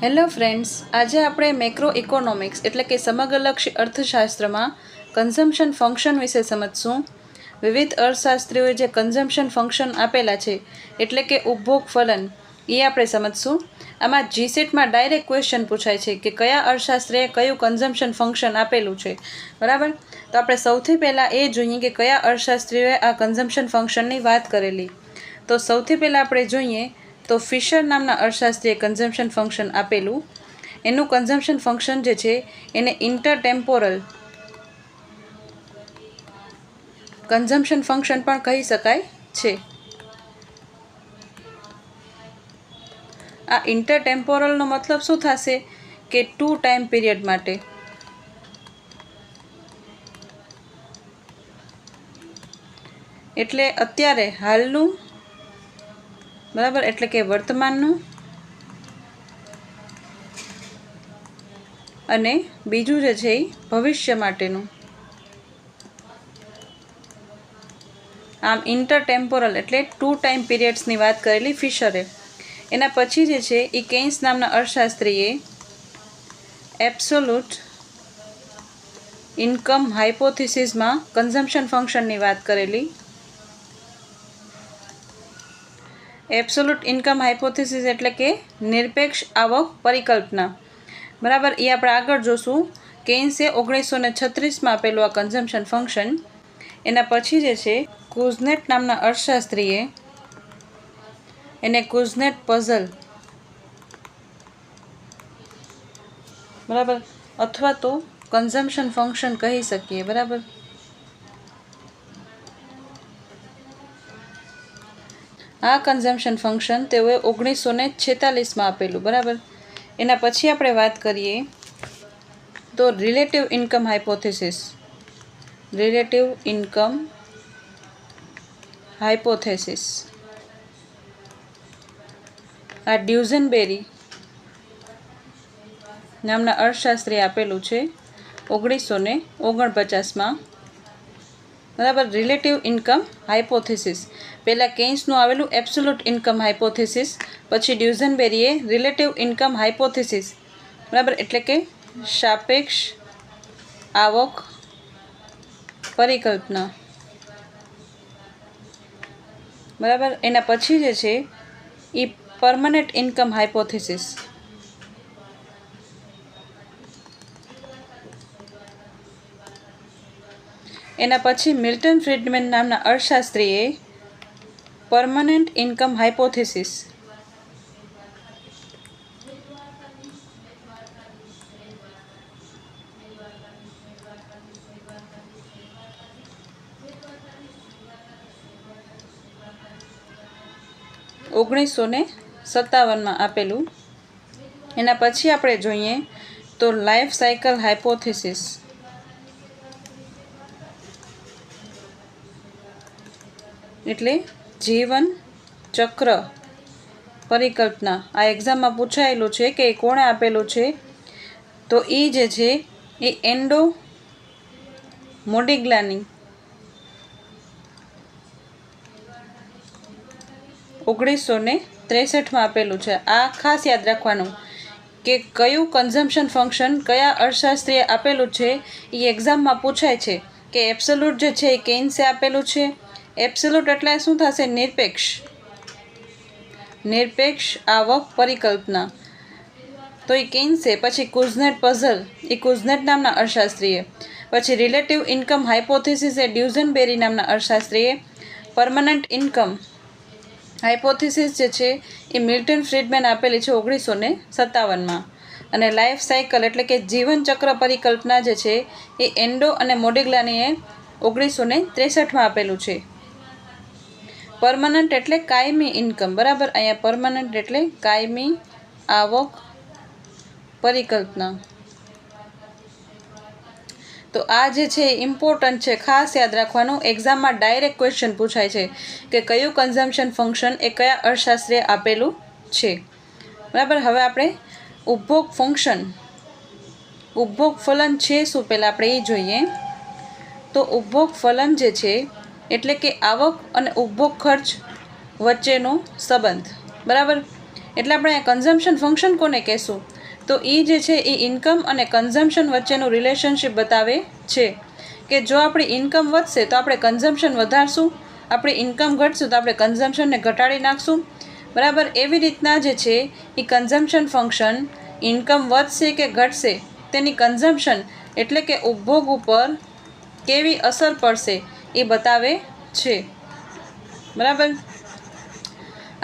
Hello friends, આજે આપણે macro economics એટલે કે સમગ્રલક્ષી અર્થશાસ્ત્રમાં કન્ઝમ્પશન ફંક્શન વિશે સમજશું. વિવિધ અર્થશાસ્ત્રીઓએ જે કન્ઝમ્પશન ફંક્શન આપેલા છે એટલે કે ઉપભોગ ફલન એ આપણે સમજશું. આમાં જીસેટમાં ડાયરેક્ટ ક્વેશ્ચન પૂછાય છે કે કયા અર્થશાસ્ત્રીએ કયું કન્ઝમ્પશન ફંક્શન આપેલું છે, બરાબર. તો આપણે સૌથી પહેલાં એ જોઈએ કે કયા અર્થશાસ્ત્રીઓએ આ કન્ઝમ્પશન ફંક્શનની વાત કરેલી. તો સૌથી પહેલાં આપણે જોઈએ તો ફિશર નામના અર્થશાસ્ત્રીએ કન્ઝમ્પશન ફંક્શન આપેલું. એનું કન્ઝમ્પશન ફંક્શન જે છે એને ઇન્ટરટેમ્પોરલ કન્ઝમ્પશન ફંક્શન પણ કહી શકાય છે. આ ઇન્ટરટેમ્પોરલનો મતલબ શું થશે કે 2 ટાઈમ પીરિયડ માટે. એટલે અત્યારે હાલનું, બરાબર, એટલે કે વર્તમાનનું, અને બીજું જે છે એ ભવિષ્ય માટેનું. આમ ઇન્ટરટેમ્પોરલ એટલે 2 ટાઈમ પીરિયડ્સની વાત કરેલી ફિશરે. એના પછી જે છે એ કેન્સ નામના અર્થશાસ્ત્રીએ એબ્સોલ્યુટ ઇન્કમ હાઇપોથિસિસમાં કન્ઝમ્પશન ફંક્શનની વાત કરેલી. એબ્સોલ્યુટ ઇન્કમ હાઇપોથિસિસ એટલે કે નિરપેક્ષ આવક પરિકલ્પના, બરાબર. એ આપણે આગળ જોશું. કેન્સે 1936માં આપેલું આ કન્ઝમ્પશન ફંક્શન. એના પછી જે છે કુઝનેટ નામના અર્થશાસ્ત્રીએ એને કુઝનેટ પઝલ, બરાબર, અથવા તો કન્ઝમ્પશન ફંક્શન કહી શકીએ, બરાબર. આ કન્ઝમ્પશન ફંક્શન તેઓએ 1946માં આપેલું, બરાબર. એના પછી આપણે વાત કરીએ તો relative income hypothesis. Relative income hypothesis આ ડ્યુઝનબેરી નામના અર્થશાસ્ત્રીએ આપેલું છે 1949માં, બરાબર. Relative income hypothesis. પહેલાં કેન્સનું આવેલું એબ્સોલ્યુટ ઇન્કમ હાઇપોથિસિસ, પછી ડ્યુઝનબેરીએ રિલેટિવ ઇન્કમ હાઇપોથિસિસ, બરાબર, એટલે કે સાપેક્ષ આવક પરિકલ્પના, બરાબર. એના પછી જે છે એ પરમનન્ટ ઇન્કમ હાઇપોથિસિસ. એના પછી મિલ્ટન ફ્રીડમેન નામના અર્થશાસ્ત્રીએ પરમનન્ટ ઇન્કમ હાઇપોથિસિસ, (1957માં આપેલું. એના પછી આપણે જોઈએ તો લાઈફ સાયકલ હાઇપોથિસિસ. એટલે જીવન ચક્ર પરિકલ્પના. આ એક્ઝામમાં પૂછાયેલું છે કે કોણે આપેલું છે, તો એ જે છે એ એન્ડો મોડિગ્લાની 1963માં આપેલું છે. આ ખાસ યાદ રાખવાનું કે કયું કન્ઝમ્પશન ફંક્શન કયા અર્થશાસ્ત્રીએ આપેલું છે એ એક્ઝામમાં પૂછાય છે. કે એબ્સોલ્યુટ જે છે એ કેન્સે આપેલું છે. એબ્સોલ્યુટ એટલે શું થશે? નિરપેક્ષ. નિરપેક્ષ આવક પરિકલ્પના, તો એ કેન્સે. પછી કુઝનેટ પઝલ એ કુઝનેટ નામના અર્થશાસ્ત્રીએ. પછી રિલેટિવ ઇન્કમ હાઇપોથિસિસ એ ડ્યુઝનબેરી નામના અર્થશાસ્ત્રીએ. પરમનન્ટ ઇન્કમ હાઇપોથિસિસ જે છે એ મિલ્ટન ફ્રીડમેન આપેલી છે 1957માં. અને લાઈફ સાયકલ એટલે કે જીવનચક્ર પરિકલ્પના જે છે એ એન્ડો અને મોડિગ્લાનીએ 1963માં આપેલું છે. પરમનન્ટ એટલે કાયમી ઇન્કમ, બરાબર. અહીંયા પરમનન્ટ એટલે કાયમી આવક પરિકલ્પના. તો આ જે છે એ ઇમ્પોર્ટન્ટ છે, ખાસ યાદ રાખવાનું. એક્ઝામમાં ડાયરેક્ટ ક્વેશ્ચન પૂછાય છે કે કયું કન્ઝમ્પશન ફંક્શન એ કયા અર્થશાસ્ત્રીએ આપેલું છે, બરાબર. હવે આપણે ઉપભોગ ફંક્શન, ઉપભોગ ફલન છે શું, પહેલાં આપણે એ જોઈએ. તો ઉપભોગ ફલન જે છે એટલે કે આવક અને ઉપભોગ ખર્ચ વચ્ચેનો સંબંધ, બરાબર. એટલે આપણે આ કન્ઝમ્પશન ફંક્શન કોને કહેશું? તો એ જે છે એ ઇન્કમ અને કન્ઝમ્પશન વચ્ચેનું રિલેશનશિપ બતાવે છે કે જો આપણી ઇન્કમ વધશે તો આપણે કન્ઝમ્પશન વધારશું, આપણી ઇન્કમ ઘટશે તો આપણે કન્ઝમ્પશનને ઘટાડી નાખશું, બરાબર. એવી રીતના જે છે એ કન્ઝમ્પશન ફંક્શન ઇન્કમ વધશે કે ઘટશે તેની કન્ઝમ્પશન એટલે કે ઉપભોગ ઉપર કેવી અસર પડશે એ બતાવે છે, બરાબર.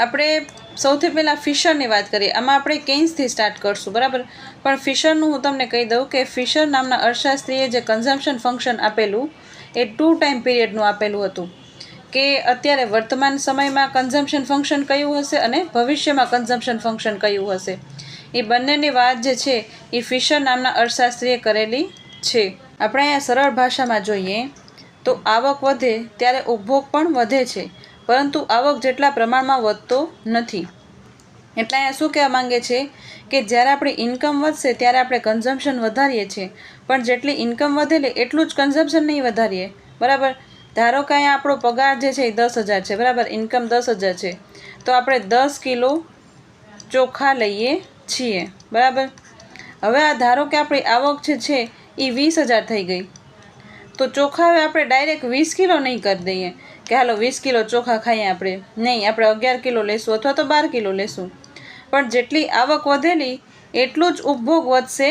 આપણે સૌથી પહેલાં ફિશરની વાત કરીએ. આમાં આપણે કેન્સથી સ્ટાર્ટ કરશું, બરાબર. પણ ફિશરનું હું તમને કહી દઉં કે ફિશર નામના અર્થશાસ્ત્રીએ જે કન્ઝમ્પશન ફંક્શન આપેલું એ 2 ટાઈમ પીરિયડનું આપેલું હતું કે અત્યારે વર્તમાન સમયમાં કન્ઝમ્પશન ફંક્શન કયું હશે અને ભવિષ્યમાં કન્ઝમ્પશન ફંક્શન કયું હશે. એ બંનેની વાત જે છે એ ફિશર નામના અર્થશાસ્ત્રીએ કરેલી છે. આપણે અહીંયા સરળ ભાષામાં જોઈએ તો આવક વધે ત્યારે ઉપભોગ પણ વધે છે, પરંતુ આવક જેટલા પ્રમાણમાં વધતો નથી. એટલે અહીંયા શું કહેવા માંગે છે કે જ્યારે આપણી ઇન્કમ વધશે ત્યારે આપણે કન્ઝમ્પશન વધારીએ છીએ, પણ જેટલી ઇન્કમ વધેલી એટલું જ કન્ઝમ્પશન નહીં વધારીએ, બરાબર. ધારો કે અહીંયા આપણો પગાર જે છે એ 10,000 છે, બરાબર. ઇન્કમ 10,000 છે તો આપણે 10 કિલો ચોખા લઈએ છીએ, બરાબર. હવે આ ધારો કે આપણી આવક જે છે એ 20,000 થઈ ગઈ તો ચોખા હવે આપણે ડાયરેક્ટ 20 કિલો નહીં કરી દઈએ કે હાલો 20 કિલો ચોખા ખાઈએ આપણે, નહીં, આપણે 11 કિલો લેશું અથવા તો 12 કિલો લેશું. પણ જેટલી આવક વધેલી એટલું જ ઉપભોગ વધશે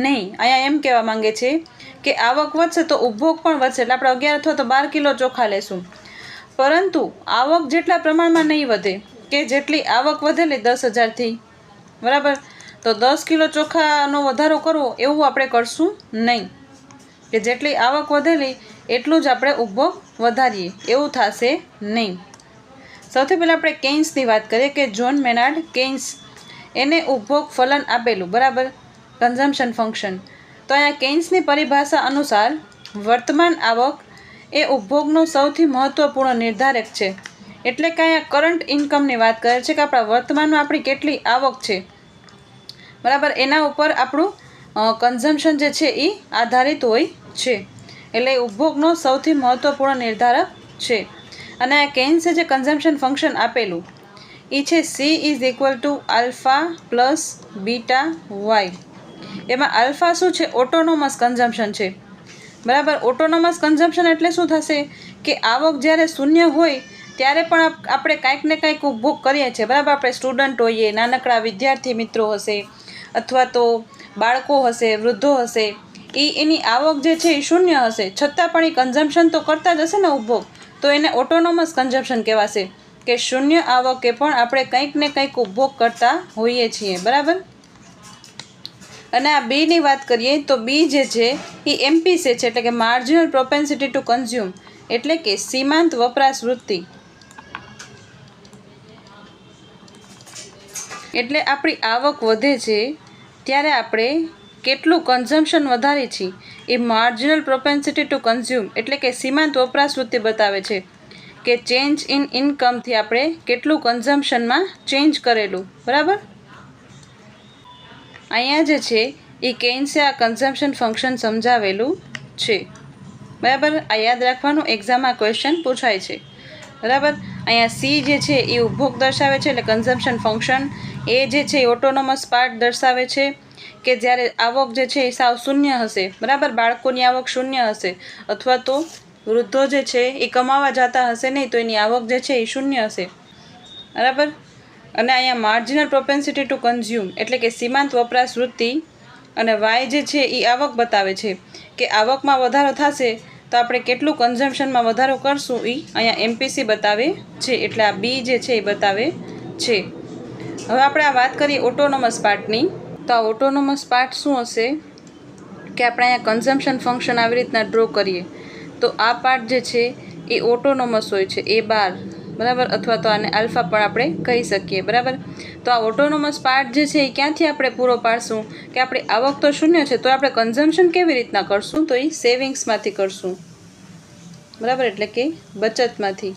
નહીં. અહીંયા એમ કહેવા માંગે છે કે આવક વધશે તો ઉપભોગ પણ વધશે, એટલે આપણે 11 અથવા તો 12 કિલો ચોખા લેશું, પરંતુ આવક જેટલા પ્રમાણમાં નહીં વધે કે જેટલી આવક વધેલી 10,000થી, બરાબર. તો 10 કિલો ચોખાનો વધારો કરવો એવું આપણે કરશું નહીં કે જેટલી આવક વધેલી એટલું જ આપણે ઉપભોગ વધારીએ, એવું થશે નહીં. સૌથી પહેલાં આપણે કેન્સની વાત કરીએ કે જ્હોન મેનાર્ડ કેન્સ એને ઉપભોગ ફલન આપેલું, બરાબર, કન્ઝમ્પશન ફંક્શન. તો અહીંયા કેન્સની પરિભાષા અનુસાર વર્તમાન આવક એ ઉપભોગનો સૌથી મહત્ત્વપૂર્ણ નિર્ધારક છે. એટલે કે અહીંયા કરંટ ઇન્કમની વાત કરે છે કે આપણા વર્તમાનમાં આપણી કેટલી આવક છે, બરાબર, એના ઉપર આપણું કન્ઝમ્પશન જે છે એ આધારિત હોય છે. એટલે ઉપભોગનો સૌથી મહત્ત્વપૂર્ણ નિર્ધારક છે. અને આ કેન્સે જે કન્ઝમ્પશન ફંક્શન આપેલું એ છે C=α + βy. એમાં આલ્ફા શું છે? ઓટોનોમસ કન્ઝમ્પશન છે, બરાબર. ઓટોનોમસ કન્ઝમ્પશન એટલે શું થશે કે આવક જ્યારે શૂન્ય હોય ત્યારે પણ આપણે કાંઈક ને કાંઈક ઉપભોગ કરીએ છીએ, બરાબર. આપણે સ્ટુડન્ટ હોઈએ, નાનકડા વિદ્યાર્થી મિત્રો હશે અથવા તો બાળકો હશે, વૃદ્ધો હશે, એની આવક જે છે એ શૂન્ય હશે છતાં પણ એ કન્ઝમ્પશન તો કરતા જ હશે ને ઉપભોગ, તો એને ઓટોનોમસ કન્ઝમ્પશન કહેવાશે કે શૂન્ય આવકે પણ આપણે કંઈક ને કંઈક ઉપભોગ કરતા હોઈએ છીએ, બરાબર. અને આ બીની વાત કરીએ તો બી જે છે એ એમપીસી છે, એટલે કે માર્જિનલ પ્રોપેન્સિટી ટુ કન્ઝ્યુમ, એટલે કે સીમાંત વપરાશ વૃત્તિ. એટલે આપણી આવક વધે છે ત્યારે આપણે કેટલું કન્ઝમ્પશન વધારીએ છીએ એ માર્જિનલ પ્રોપેન્સિટી ટુ કન્ઝ્યુમ એટલે કે સીમાંત વપરાશ વૃત્તિ બતાવે છે કે ચેન્જ ઇન ઇન્કમથી આપણે કેટલું કન્ઝમ્પશનમાં ચેન્જ કરેલું, બરાબર. અહીંયા જે છે એ કેન્સે આ કન્ઝમ્પશન ફંક્શન સમજાવેલું છે, બરાબર. આ યાદ રાખવાનું, એક્ઝામમાં ક્વેશ્ચન પૂછાય છે, બરાબર. અહીંયા સી જે છે એ ઉપભોગ દર્શાવે છે એટલે કન્ઝમ્પશન ફંક્શન. એ જે છે એ ઓટોનોમસ પાર્ટ દર્શાવે છે કે જ્યારે આવક જે છે એ સાવ શૂન્ય હશે, બરાબર, બાળકોની આવક શૂન્ય હશે અથવા તો વૃદ્ધો જે છે એ કમાવા જતા હશે નહીં તો એની આવક જે છે એ શૂન્ય હશે, બરાબર. અને અહીંયા માર્જિનલ પ્રોપેન્સિટી ટુ કન્ઝ્યુમ એટલે કે સીમાંત વપરાશ વૃત્તિ અને વાય જે છે એ આવક બતાવે છે કે આવકમાં વધારો થશે તો આપણે કેટલું કન્ઝમ્પશનમાં વધારો કરશું એ અહીંયા એમપીસી બતાવે છે, એટલે આ બી જે છે એ બતાવે છે. હવે આપણે આ વાત કરીએ ઓટોનોમસ પાર્ટની. તો આ ઓટોનોમસ પાર્ટ શું હશે કે આપણે અહીંયા કન્ઝમ્પશન ફંક્શન આવી રીતના ડ્રો કરીએ તો આ પાર્ટ જે છે એ ઓટોનોમસ હોય છે, A₁, બરાબર, અથવા તો આને આલ્ફા પણ આપણે કહી શકીએ, બરાબર. તો આ ઓટોનોમસ પાર્ટ જે છે એ ક્યાંથી આપણે પૂરો પાડશું કે આપણી આવક તો શૂન્ય છે તો આપણે કન્ઝમ્પશન કેવી રીતના કરશું? તો એ સેવિંગ્સમાંથી કરશું, બરાબર, એટલે કે બચતમાંથી.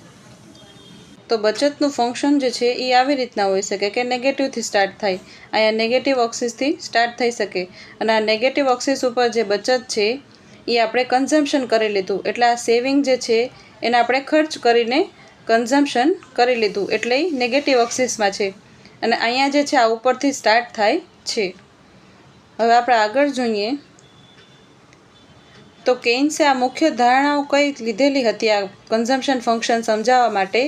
તો બચતનું ફંક્શન જે છે એ આવી રીતના હોઈ શકે કે નેગેટિવથી સ્ટાર્ટ થાય. અહીંયા નેગેટિવ ઓક્સિસથી સ્ટાર્ટ થઈ શકે અને આ નેગેટિવ ઓક્સિસ ઉપર જે બચત છે એ આપણે કન્ઝમ્પશન કરી લીધું, એટલે આ સેવિંગ જે છે એને આપણે ખર્ચ કરીને કન્ઝમ્પશન કરી લીધું એટલે નેગેટિવ ઓક્સિસમાં છે. અને અહીંયા જે છે આ ઉપરથી સ્ટાર્ટ થાય છે. હવે આપણે આગળ જોઈએ તો કેઇન્સે આ મુખ્ય ધારણાઓ કઈ લીધેલી હતી આ કન્ઝમ્પશન ફંક્શન સમજાવવા માટે.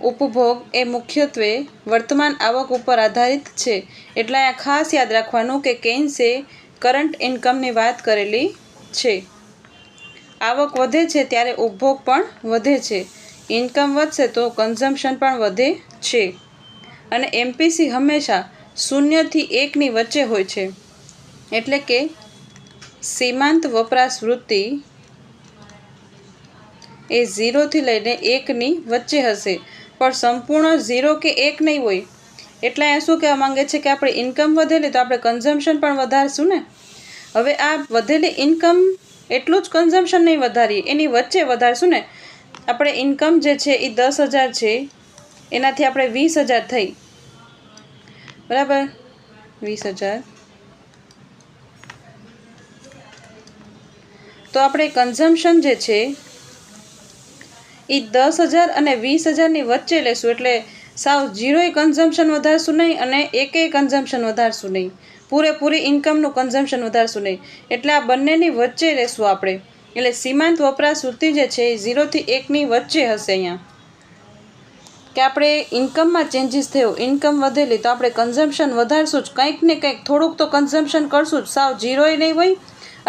ઉપભોગ એ મુખ્યત્વે વર્તમાન આવક ઉપર આધારિત છે. એટલે અહીંયા ખાસ યાદ રાખવાનું કે કેઇન્સે કરંટ ઇન્કમની વાત કરેલી છે. આવક વધે છે ત્યારે ઉપભોગ પણ વધે છે. ઇન્કમ વધશે તો કન્ઝમ્પશન પણ વધે છે. અને એમપીસી હંમેશા 0 થી 1 ની વચ્ચે હોય છે. એટલે કે સીમાંત વપરાશ વૃત્તિ એ 0 થી લઈને 1 ની વચ્ચે હશે, પણ સંપૂર્ણ 0 કે 1 નહીં હોય. એટલે અહીંયા શું કહેવા માંગે છે કે આપણે ઇન્કમ વધેલી તો આપણે કન્ઝમ્પશન પણ વધારશું ને. હવે આ વધેલી ઇન્કમ એટલું જ કન્ઝમ્પશન નહીં વધારીએ, એની વચ્ચે વધારશું ને. આપણે ઇન્કમ જે છે એ 10,000 છે, એનાથી આપણે 20,000 થઈ, બરાબર, 20,000. તો આપણે કન્ઝમ્પશન જે છે એ 10,000 અને 20,000 ની વચ્ચે લેશું. એટલે સાવ 0 કન્ઝમ્પશન વધારશું નહીં અને 1 કન્ઝમ્પશન વધારશું નહીં, પૂરેપૂરી ઇન્કમનું કન્ઝમ્પશન વધારશું નહીં. એટલે આ બંનેની વચ્ચે લેશું આપણે. એટલે સીમાંત વપરાશ વૃત્તિ જે છે એ 0 થી 1 ની વચ્ચે હશે. અહીંયા કે આપણે ઇન્કમમાં ચેન્જીસ થયો, ઇન્કમ વધેલી તો આપણે કન્ઝમ્પશન વધારશું જ, કંઈક ને કંઈક થોડુંક તો કન્ઝમ્પશન કરશું જ. સાવ 0 નહીં હોય.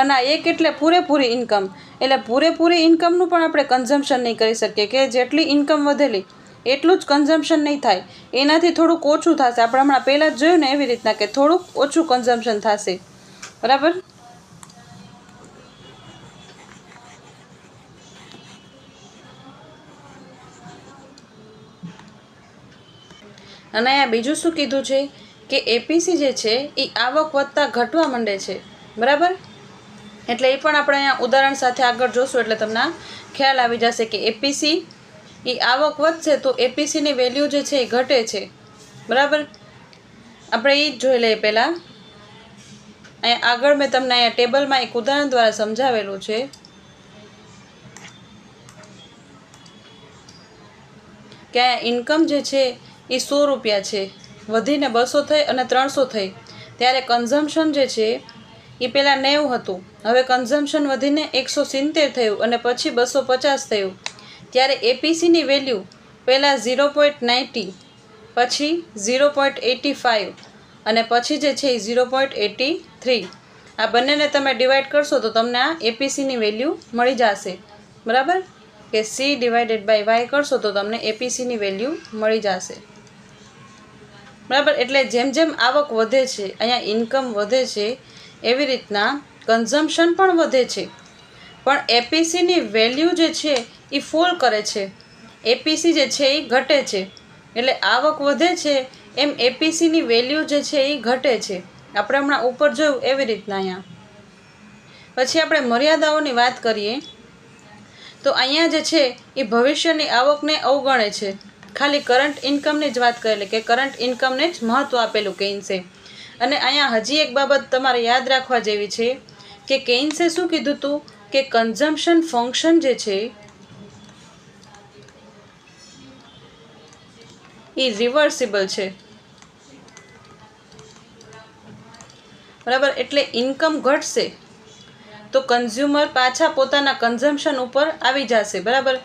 અને આ 1 એટલે પૂરેપૂરી ઇન્કમ. એટલે પૂરેપૂરી ઇન્કમનું પણ આપણે કન્ઝમ્પશન નહીં કરી શકીએ કે જેટલી ઇન્કમ વધેલી એટલું જ કન્ઝમ્પશન નહીં થાય, એનાથી થોડુંક ઓછું થશે. આપણે હમણાં પહેલાં જ જોયું ને એવી રીતના કે થોડુંક ઓછું કન્ઝમ્પશન થશે, બરાબર. અને અહીંયા બીજું શું કીધું છે કે એપીસી જે છે એ આવક વધતા ઘટવા માંડે છે, બરાબર. એટલે એ પણ આપણે અહીંયા ઉદાહરણ સાથે આગળ જોશું એટલે તમને ખ્યાલ આવી જશે કે એપીસી એ આવક વધશે તો એપીસીની વેલ્યુ જે છે એ ઘટે છે, બરાબર. આપણે એ જ જોઈ લઈએ પહેલાં. અહીંયા આગળ મેં તમને અહીંયા ટેબલમાં એક ઉદાહરણ દ્વારા સમજાવેલું છે કે અહીંયા ઇન્કમ જે છે એ 100 રૂપિયા છે, વધીને 200 થઈ અને 300 થઈ. ત્યારે કન્ઝમ્પશન જે છે એ પહેલાં 90 હતું, હવે કન્ઝમ્પશન વધીને 170 થયું અને પછી 250 થયું. ત્યારે એપીસીની વેલ્યુ પહેલાં 0.90, પછી 0.85 અને પછી જે છે એ 0.83. આ બંનેને તમે ડિવાઈડ કરશો તો તમને આ એપીસીની વેલ્યુ મળી જશે, બરાબર. કે C/Y કરશો તો તમને એપીસીની વેલ્યુ મળી જશે, બરાબર. એટલે જેમ જેમ આવક વધે છે, અહીંયા ઇન્કમ વધે છે, એવી રીતના કન્ઝમ્પશન પણ વધે છે, પણ એપીસીની વેલ્યુ જે છે એ ફોલ કરે છે. એપીસી જે છે એ ઘટે છે. એટલે આવક વધે છે એમ એપીસીની વેલ્યુ જે છે એ ઘટે છે. આપણે હમણાં ઉપર જોયું એવી રીતના અહીંયા. પછી આપણે મર્યાદાઓની વાત કરીએ તો અહીંયા જે છે એ ભવિષ્યની આવકને અવગણે છે. ખાલી કરંટ ઇન્કમની જ વાત કરેલી કે કરંટ ઇન્કમને જ મહત્ત્વ આપેલું કેઇન્સે. અને અહીંયા હજી એક બાબત તમારે યાદ રાખવા જેવી છે કે કેઇન્સે શું કીધું હતું કે કન્ઝમ્પશન ફંક્શન જે છે એ રિવર્સિબલ છે, બરાબર. એટલે ઇન્કમ ઘટશે તો કન્ઝ્યુમર પાછા પોતાના કન્ઝમ્પશન ઉપર આવી જશે, બરાબર.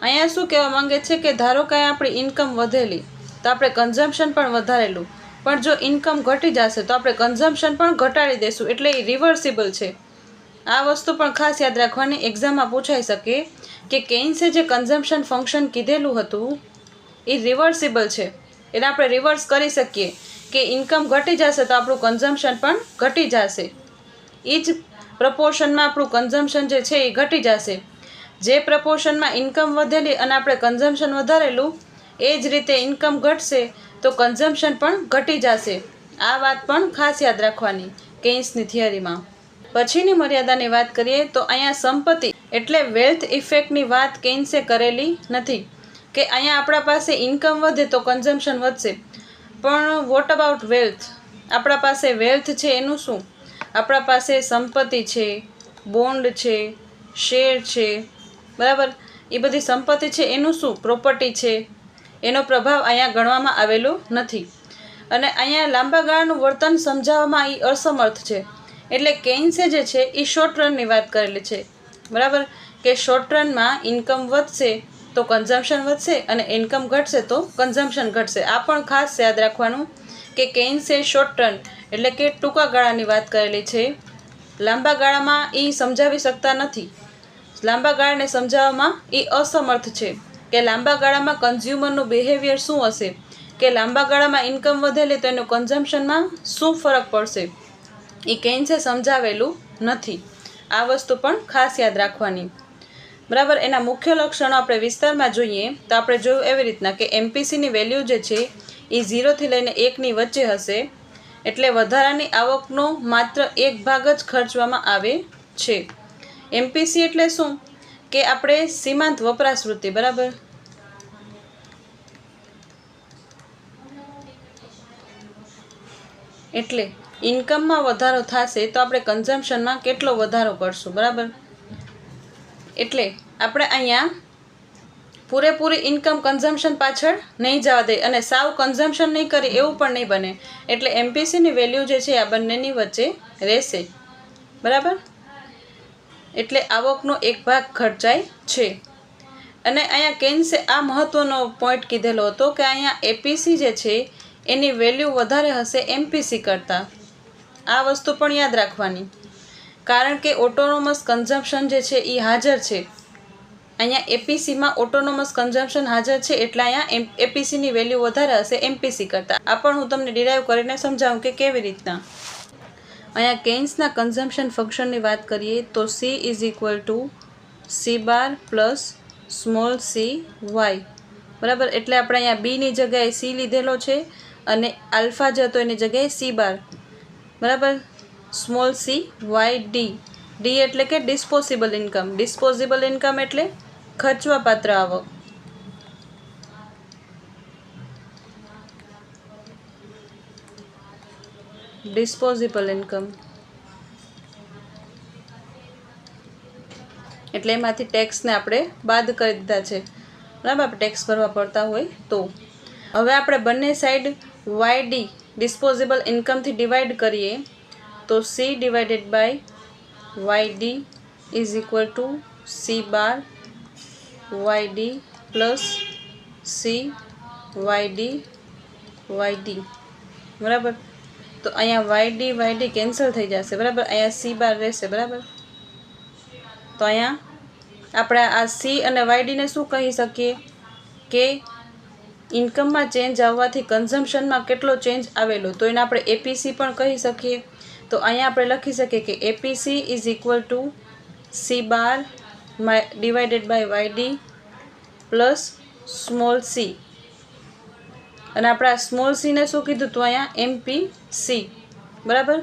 અહીંયા શું કહેવા માંગે છે કે ધારો કે આપણી ઇન્કમ વધેલી તો આપણે કન્ઝમ્પશન પણ વધારેલું, પણ જો ઇન્કમ ઘટી જશે તો આપણે કન્ઝમ્પશન પણ ઘટાડી દઈશું. એટલે એ રિવર્સિબલ છે. આ વસ્તુ પણ ખાસ યાદ રાખવાની, એક્ઝામમાં પૂછાઈ શકે કે કેઇન્સે જે કન્ઝમ્પશન ફંક્શન કીધેલું હતું એ રિવર્સિબલ છે. એટલે આપણે રિવર્સ કરી શકીએ કે ઇન્કમ ઘટી જશે તો આપણું કન્ઝમ્પશન પણ ઘટી જશે. એ જ પ્રપોર્શનમાં આપણું કન્ઝમ્પશન જે છે એ ઘટી જશે. જે પ્રપોર્શનમાં ઇન્કમ વધેલી અને આપણે કન્ઝમ્પશન વધારેલું, એ જ રીતે ઇન્કમ ઘટશે તો કન્ઝમ્પશન પણ ઘટી જશે. આ વાત પણ ખાસ યાદ રાખવાની કેઇન્સની થિયરીમાં. પછીની મર્યાદાની વાત કરીએ તો અહીંયા સંપત્તિ એટલે વેલ્થ ઇફેક્ટની વાત કેઇન્સે કરેલી નથી કે અહીંયા આપણા પાસે ઇન્કમ વધે તો કન્ઝમ્પશન વધશે. પણ વોટ અબાઉટ વેલ્થ? આપણા પાસે વેલ્થ છે એનું શું? આપણા પાસે સંપત્તિ છે, બોન્ડ છે, શેર છે, બરાબર. એ બધી સંપત્તિ છે એનું શું? પ્રોપર્ટી છે, એનો પ્રભાવ અહીંયા ગણવામાં આવેલો નથી. અને અહીંયા લાંબા ગાળાનું વર્તન સમજાવવામાં એ અસમર્થ છે. એટલે કેઇન્સે જે છે એ શોર્ટ રનની વાત કરેલી છે, બરાબર, કે શોર્ટ રનમાં ઇન્કમ વધશે તો કન્ઝમ્પશન વધશે અને ઇન્કમ ઘટશે તો કન્ઝમ્પશન ઘટશે. આ પણ ખાસ યાદ રાખવાનું કે કેઇન્સે શોર્ટ રન એટલે કે ટૂંકા ગાળાની વાત કરેલી છે. લાંબા ગાળામાં એ સમજાવી શકતા નથી. લાંબા ગાળાને સમજાવવામાં એ અસમર્થ છે કે લાંબા ગાળામાં કન્ઝ્યુમરનું બિહેવિયર શું હશે, કે લાંબા ગાળામાં ઇન્કમ વધેલી તો એનું કન્ઝમ્પશનમાં શું ફરક પડશે, એ કેઇન્સે સમજાવેલું નથી. આ વસ્તુ પણ ખાસ યાદ રાખવાની, બરાબર. એના મુખ્ય લક્ષણો આપણે વિસ્તારમાં જોઈએ તો આપણે જોયું એવી રીતના કે એમપીસીની વેલ્યુ જે છે એ 0થી લઈને 1ની વચ્ચે હશે. એટલે વધારાની આવકનો માત્ર એક ભાગ જ ખર્ચવામાં આવે છે. એમપીસી એટલે શું, કે આપણે સીમાંત વપરાશ વૃત્તિ, બરાબર. એટલે ઇન્કમમાં વધારો થશે તો આપણે કન્ઝમ્પશનમાં કેટલો વધારો કરશું, બરાબર. એટલે આપણે અહીંયા પૂરેપૂરી ઇન્કમ કન્ઝમ્પશન પાછળ નહીં જવા દે અને સાવ કન્ઝમ્પશન નહીં કરે એવું પણ નહીં બને. એટલે એમપીસીની વેલ્યુ જે છે આ બંનેની વચ્ચે રહેશે, બરાબર. એટલે આવકનો એક ભાગ ખર્ચાય છે. અને અહીંયા કેઇન્સે આ મહત્ત્વનો પોઈન્ટ કીધેલો હતો કે અહીંયા એપીસી જે છે એની વેલ્યુ વધારે હશે એમપીસી કરતાં. આ વસ્તુ પણ યાદ રાખવાની, કારણ કે ઓટોનોમસ કન્ઝમ્પશન જે છે એ હાજર છે. અહીંયા એપીસીમાં ઓટોનોમસ કન્ઝમ્પશન હાજર છે એટલે અહીંયા એપીસીની વેલ્યુ વધારે હશે એમપીસી કરતાં. આ પણ હું તમને ડિરાઈવ કરીને સમજાવું કે કેવી રીતના. અહીંયા કેઇન્સના કન્ઝમ્પશન ફંક્શનની વાત કરીએ તો C C bar plus small C Y, બરાબર. એટલે આપણે અહીંયા બીની જગ્યાએ સી લીધેલો છે અને આલ્ફા જે હતો એની જગ્યાએ સી બાર, બરાબર. Small C Y D. D એટલે કે ડિસ્પોઝેબલ ઇન્કમ. ડિસ્પોઝેબલ ઇન્કમ એટલે ખર્ચવાપાત્ર આવક. ડિસ્પોઝેબલ ઇન્કમ એટલે એમાંથી ટેક્સને આપણે બાદ કરી દીધા છે, બરાબર. ટેક્સ ભરવા પડતા હોય તો. હવે આપણે બંને સાઈડ વાય ડી ડિસ્પોઝેબલ ઇન્કમથી ડિવાઈડ કરીએ તો C divided by Y D is equal to C bar Y D plus C Y D, બરાબર. તો અહીંયા વાય ડી કેન્સલ થઈ જશે, બરાબર. અહીંયા સી બાર રહેશે, બરાબર. તો અહીંયા આપણે આ સી અને વાયડીને શું કહી શકીએ કે ઇન્કમમાં ચેન્જ આવવાથી કન્ઝમ્પશનમાં કેટલો ચેન્જ આવેલો, તો એને આપણે એપીસી પણ કહી શકીએ. તો અહીંયા આપણે લખી શકીએ કે APC is equal to C bar divided by YD plus small C. અને આપણે આ સ્મોલ સીને શું કીધું તો અહીંયા એમપીસી, બરાબર.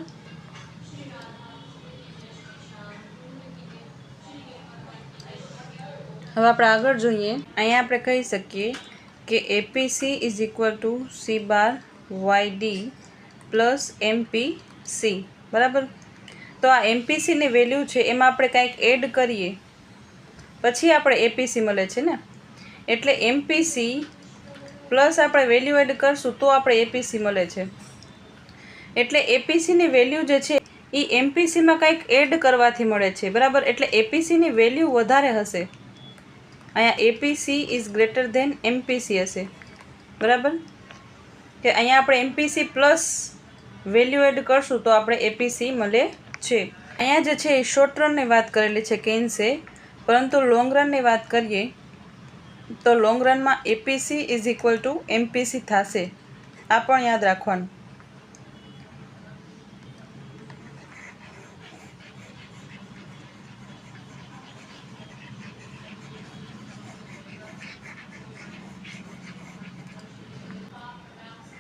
હવે આપણે આગળ જોઈએ. અહીંયા આપણે કહી શકીએ કે APC is equal to C bar Y D plus MPC, બરાબર. તો આ એમપીસીની વેલ્યુ છે એમાં આપણે કાંઈક એડ કરીએ પછી આપણે એપીસી મળે છે ને. એટલે એમપીસી પ્લસ આપણે વેલ્યુ એડ કરશું તો આપણે એપીસી મળે છે. એટલે એપીસીની વેલ્યુ જે છે એ એમપીસીમાં કંઈક એડ કરવાથી મળે છે, બરાબર. એટલે એપીસીની વેલ્યુ વધારે હશે. અહીંયા APC is greater than MPC હશે, બરાબર. કે અહીંયા આપણે એમપીસી પ્લસ વેલ્યુ એડ કરશું તો આપણે એપીસી મળે છે. અહીંયા જે છે એ શોર્ટ રનની વાત કરેલી છે કેઇન્સે, પરંતુ લોંગ રનની વાત કરીએ તો લોંગ રનમાં APC is equal to MPC થશે. આ પણ યાદ રાખવાનું.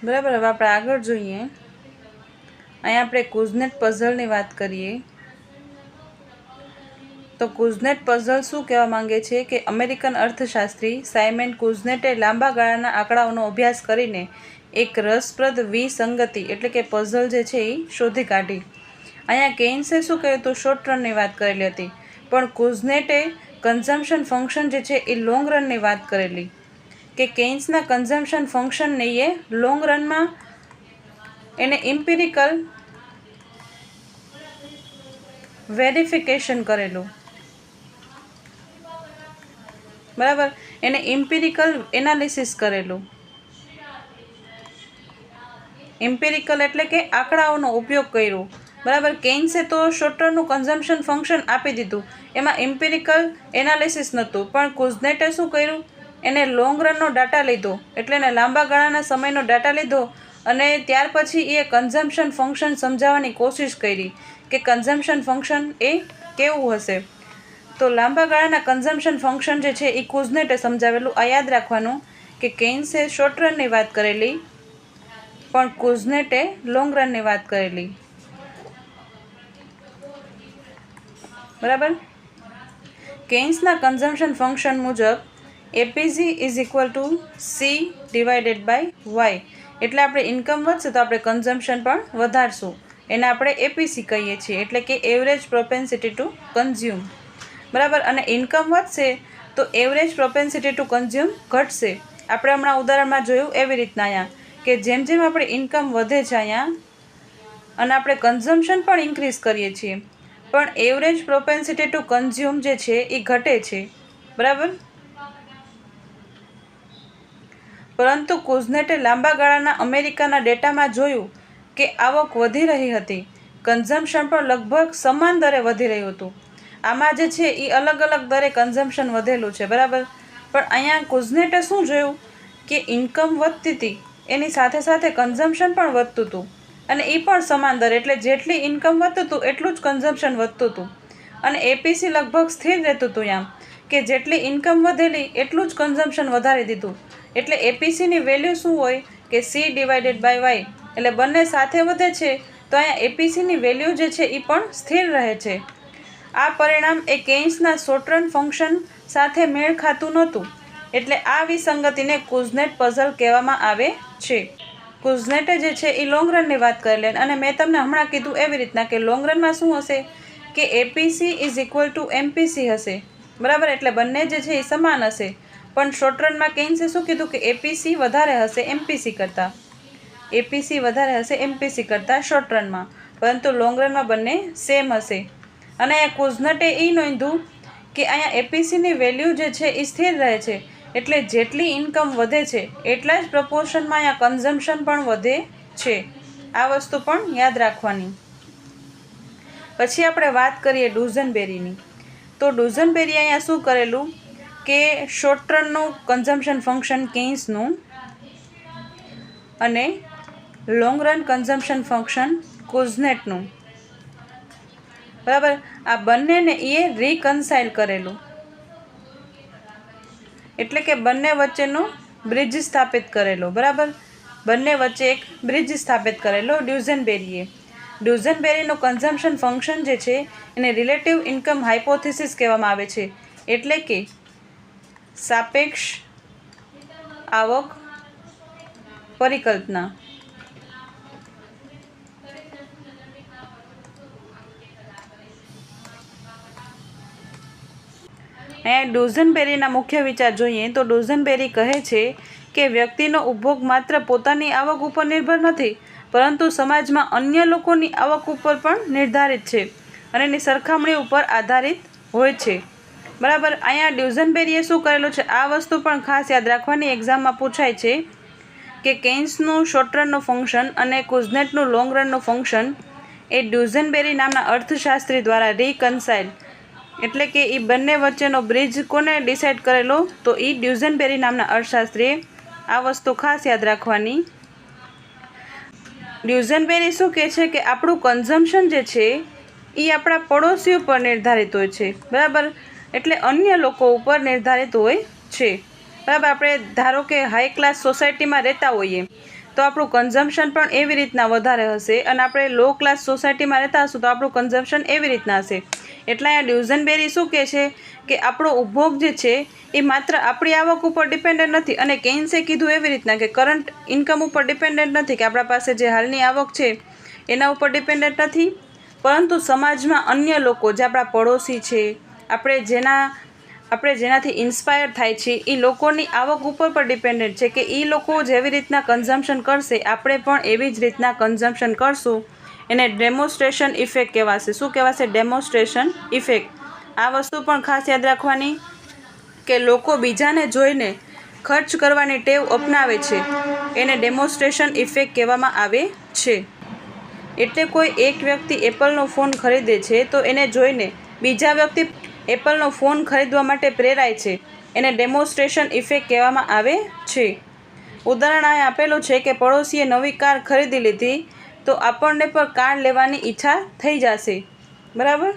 બરાબર. હવે આપણે આગળ જોઈએ. અહીંયા આપણે કુઝનેટ પઝલની વાત કરીએ તો કુઝનેટ પઝલ શું કહેવા માંગે છે કે અમેરિકન અર્થશાસ્ત્રી સાયમન કુઝનેટે લાંબા ગાળાના આંકડાઓનો અભ્યાસ કરીને એક રસપ્રદ વિસંગતિ એટલે કે પઝલ જે છે એ શોધી કાઢી. અહીંયા કેઇન્સે શું કહ્યું તો શોર્ટ રનની વાત કરેલી હતી, પણ કુઝનેટે કન્ઝમ્પશન ફંક્શન જે છે એ લોંગ રનની વાત કરેલી. કે કેઇન્સના કન્ઝમ્પશન ફંક્શનને એ લોંગ રનમાં એને ઇમ્પિરિકલ વેરિફિકેશન કરેલું, બરાબર, એને ઇમ્પિરિકલ એનાલિસિસ કરેલું. ઇમ્પિરિકલ એટલે કે આંકડાઓનો ઉપયોગ કર્યો, બરાબર. કેન્સે તો શોર્ટ ટર્મનું કન્ઝમ્પશન ફંક્શન આપી દીધું, એમાં ઇમ્પિરિકલ એનાલિસિસ નહોતું. પણ કુઝનેટે શું કર્યું, એને લોંગ રનનો ડાટા લીધો, એટલે એને લાંબા ગાળાના સમયનો ડાટા લીધો અને ત્યાર પછી એ કન્ઝમ્પશન ફંક્શન સમજાવવાની કોશિશ કરી કે કન્ઝમ્પશન ફંક્શન એ કેવું હશે. તો લાંબા ગાળાના કન્ઝમ્પશન ફંક્શન જે છે એ કુઝનેટે સમજાવેલું. આ યાદ રાખવાનું કે કેન્સે શોર્ટ રનની વાત કરેલી પણ કુઝનેટે લોંગ રનની વાત કરેલી, બરાબર. કેન્સના કન્ઝમ્પશન ફંક્શન મુજબ APC is equal to C divided by Y. એટલે આપણે ઇન્કમ વધશે તો આપણે કન્ઝમ્પશન પણ વધારશું, એને આપણે એપીસી કહીએ છીએ, એટલે કે એવરેજ પ્રોપેન્સિટી ટુ કન્ઝ્યુમ, બરાબર. અને ઇન્કમ વધશે તો એવરેજ પ્રોપેન્સિટી ટુ કન્ઝ્યુમ ઘટશે. આપણે હમણાં ઉદાહરણમાં જોયું એવી રીતના અહીંયા કે જેમ જેમ આપણી ઇન્કમ વધે છે અહીંયા અને આપણે કન્ઝમ્પશન પણ ઇન્ક્રીઝ કરીએ છીએ, પણ એવરેજ પ્રોપેન્સિટી ટુ કન્ઝ્યુમ જે છે એ ઘટે છે, બરાબર. પરંતુ કુઝનેટે લાંબા ગાળાના અમેરિકાના ડેટામાં જોયું કે આવક વધી રહી હતી, કન્ઝમ્પશન પણ લગભગ સમાન દરે વધી રહ્યું હતું. આમાં જે છે એ અલગ અલગ દરે કન્ઝમ્પશન વધેલું છે, બરાબર. પણ અહીંયા કુઝનેટે શું જોયું કે ઇન્કમ વધતી હતી એની સાથે સાથે કન્ઝમ્પશન પણ વધતું હતું અને એ પણ સમાન દરે, એટલે જેટલી ઇન્કમ વધતું હતું એટલું જ કન્ઝમ્પશન વધતું હતું. અને એપીસી લગભગ સ્થિર રહેતું હતું આમ કે જેટલી ઇન્કમ વધેલી એટલું જ કન્ઝમ્પશન વધારી દીધું. એટલે એપીસીની વેલ્યુ શું હોય કે સી ડિવાઇડેડ બાય વાય, એટલે બંને સાથે વધે છે તો અહીંયા એપીસીની વેલ્યુ જે છે એ પણ સ્થિર રહે છે. આ પરિણામ એ કેન્સના શોર્ટ રન ફંક્શન સાથે મેળ ખાતું નહોતું, એટલે આ વિસંગતિને કુઝનેટ પઝલ કહેવામાં આવે છે. કુઝનેટે જે છે એ લોંગ રનની વાત કરેલી અને મેં તમને હમણાં કીધું એવી રીતના કે લોંગ રનમાં શું હશે કે APC is equal to MPC હશે, બરાબર. એટલે બંને જે છે એ સમાન હશે, પણ શોર્ટ રનમાં કેન્સે શું કીધું કે એપીસી વધારે હશે એમપીસી કરતાં, એપીસી વધારે હશે એમપીસી કરતાં શોર્ટ રનમાં, પરંતુ લોંગ રનમાં બંને સેમ હશે. અને અહીંયા કુઝનેટે એ નોંધ્યું કે અહીંયા એપીસીની વેલ્યુ જે છે એ સ્થિર રહે છે, એટલે જેટલી ઇન્કમ વધે છે એટલા જ પ્રપોર્શનમાં અહીંયા કન્ઝમ્પશન પણ વધે છે. આ વસ્તુ પણ યાદ રાખવાની. પછી આપણે વાત કરીએ ડુઝનબેરીની. તો ડુઝનબેરી અહીંયા શું કરેલું કે શોર્ટ ટર્મનું કન્ઝમ્પશન ફંક્શન કેન્સનું અને લોંગ રન કન્ઝમ્પશન ફંક્શન કુઝનેટનું, બરાબર. આ બંનેને એ રિકન્સાઇલ કરેલું, એટલે કે બંને વચ્ચેનો બ્રિજ સ્થાપિત કરેલો, બરાબર. બંને વચ્ચે એક બ્રિજ સ્થાપિત કરેલો ડ્યુઝનબેરીએ. ડ્યુઝનબેરીનું કન્ઝમ્પશન ફંક્શન જે છે એને રિલેટિવ ઇન્કમ હાઇપોથિસિસ કહેવામાં આવે છે, એટલે કે સાપેક્ષ આવક પરિકલ્પના. અહીંયા ડુઝનબેરીના મુખ્ય વિચાર જોઈએ તો ડુઝનબેરી કહે છે કે વ્યક્તિનો ઉપભોગ માત્ર પોતાની આવક ઉપર નિર્ભર નથી, પરંતુ સમાજમાં અન્ય લોકોની આવક ઉપર પણ નિર્ધારિત છે અને એની સરખામણી ઉપર આધારિત હોય છે, બરાબર. અહીંયા ડ્યુઝનબેરીએ શું કરેલું છે આ વસ્તુ પણ ખાસ યાદ રાખવાની, એક્ઝામમાં પૂછાય છે કે કેન્સનું શોર્ટ રનનું ફંક્શન અને કુઝનેટનું લોંગ રનનું ફંક્શન એ ડ્યુઝનબેરી નામના અર્થશાસ્ત્રી દ્વારા રિકન્સાઇલ, એટલે કે એ બંને વચ્ચેનો બ્રિજ કોને ડિસાઇડ કરેલો તો એ ડ્યુઝનબેરી નામના અર્થશાસ્ત્રીએ. આ વસ્તુ ખાસ યાદ રાખવાની. ડ્યુઝનબેરી શું કહે છે કે આપણું કન્ઝમ્પશન જે છે એ આપણા પડોશીઓ પર નિર્ધારિત હોય છે, બરાબર. એટલે અન્ય લોકો ઉપર નિર્ધારિત હોય છે, બરાબર. આપણે ધારો કે હાઈ ક્લાસ સોસાયટીમાં રહેતા હોઈએ તો આપણું કન્ઝમ્પશન પણ એવી રીતના વધારે હશે અને આપણે લો ક્લાસ સોસાયટીમાં રહેતા હશું તો આપણું કન્ઝમ્પશન એવી રીતના હશે. એટલે અહીંયા ડ્યુઝનબેરી શું કહે છે કે આપણો ઉપભોગ જે છે એ માત્ર આપણી આવક ઉપર ડિપેન્ડન્ટ નથી, અને કેન્સે કીધું એવી રીતના કે કરંટ ઇન્કમ ઉપર ડિપેન્ડન્ટ નથી, કે આપણા પાસે જે હાલની આવક છે એના ઉપર ડિપેન્ડન્ટ નથી, પરંતુ સમાજમાં અન્ય લોકો જે આપણા પડોશી છે, આપણે જેના આપણે જેનાથી ઇન્સ્પાયર થાય છે એ લોકોની આવક ઉપર પણ ડિપેન્ડન્ટ છે કે એ લોકો જેવી રીતના કન્ઝમ્પશન કરશે આપણે પણ એવી જ રીતના કન્ઝમ્પશન કરશું. એને ડેમોન્સ્ટ્રેશન ઇફેક્ટ કહેવાશે. શું કહેવાશે? Demonstration effect. આ વસ્તુ પણ ખાસ યાદ રાખવાની કે લોકો બીજાને જોઈને ખર્ચ કરવાની ટેવ અપનાવે છે એને ડેમોન્સ્ટ્રેશન ઇફેક્ટ કહેવામાં આવે છે. એટલે કોઈ એક વ્યક્તિ એપલનો ફોન ખરીદે છે તો એને જોઈને બીજા વ્યક્તિ એપલનો ફોન ખરીદવા માટે પ્રેરાય છે. એને ડેમોન્સ્ટ્રેશન ઇફેક્ટ કહેવામાં આવે છે. ઉદાહરણ અહીં આપેલું છે કે પડોશીએ નવી કાર ખરીદી લીધી તો આપણને પણ કાર લેવાની ઈચ્છા થઈ જશે. બરાબર?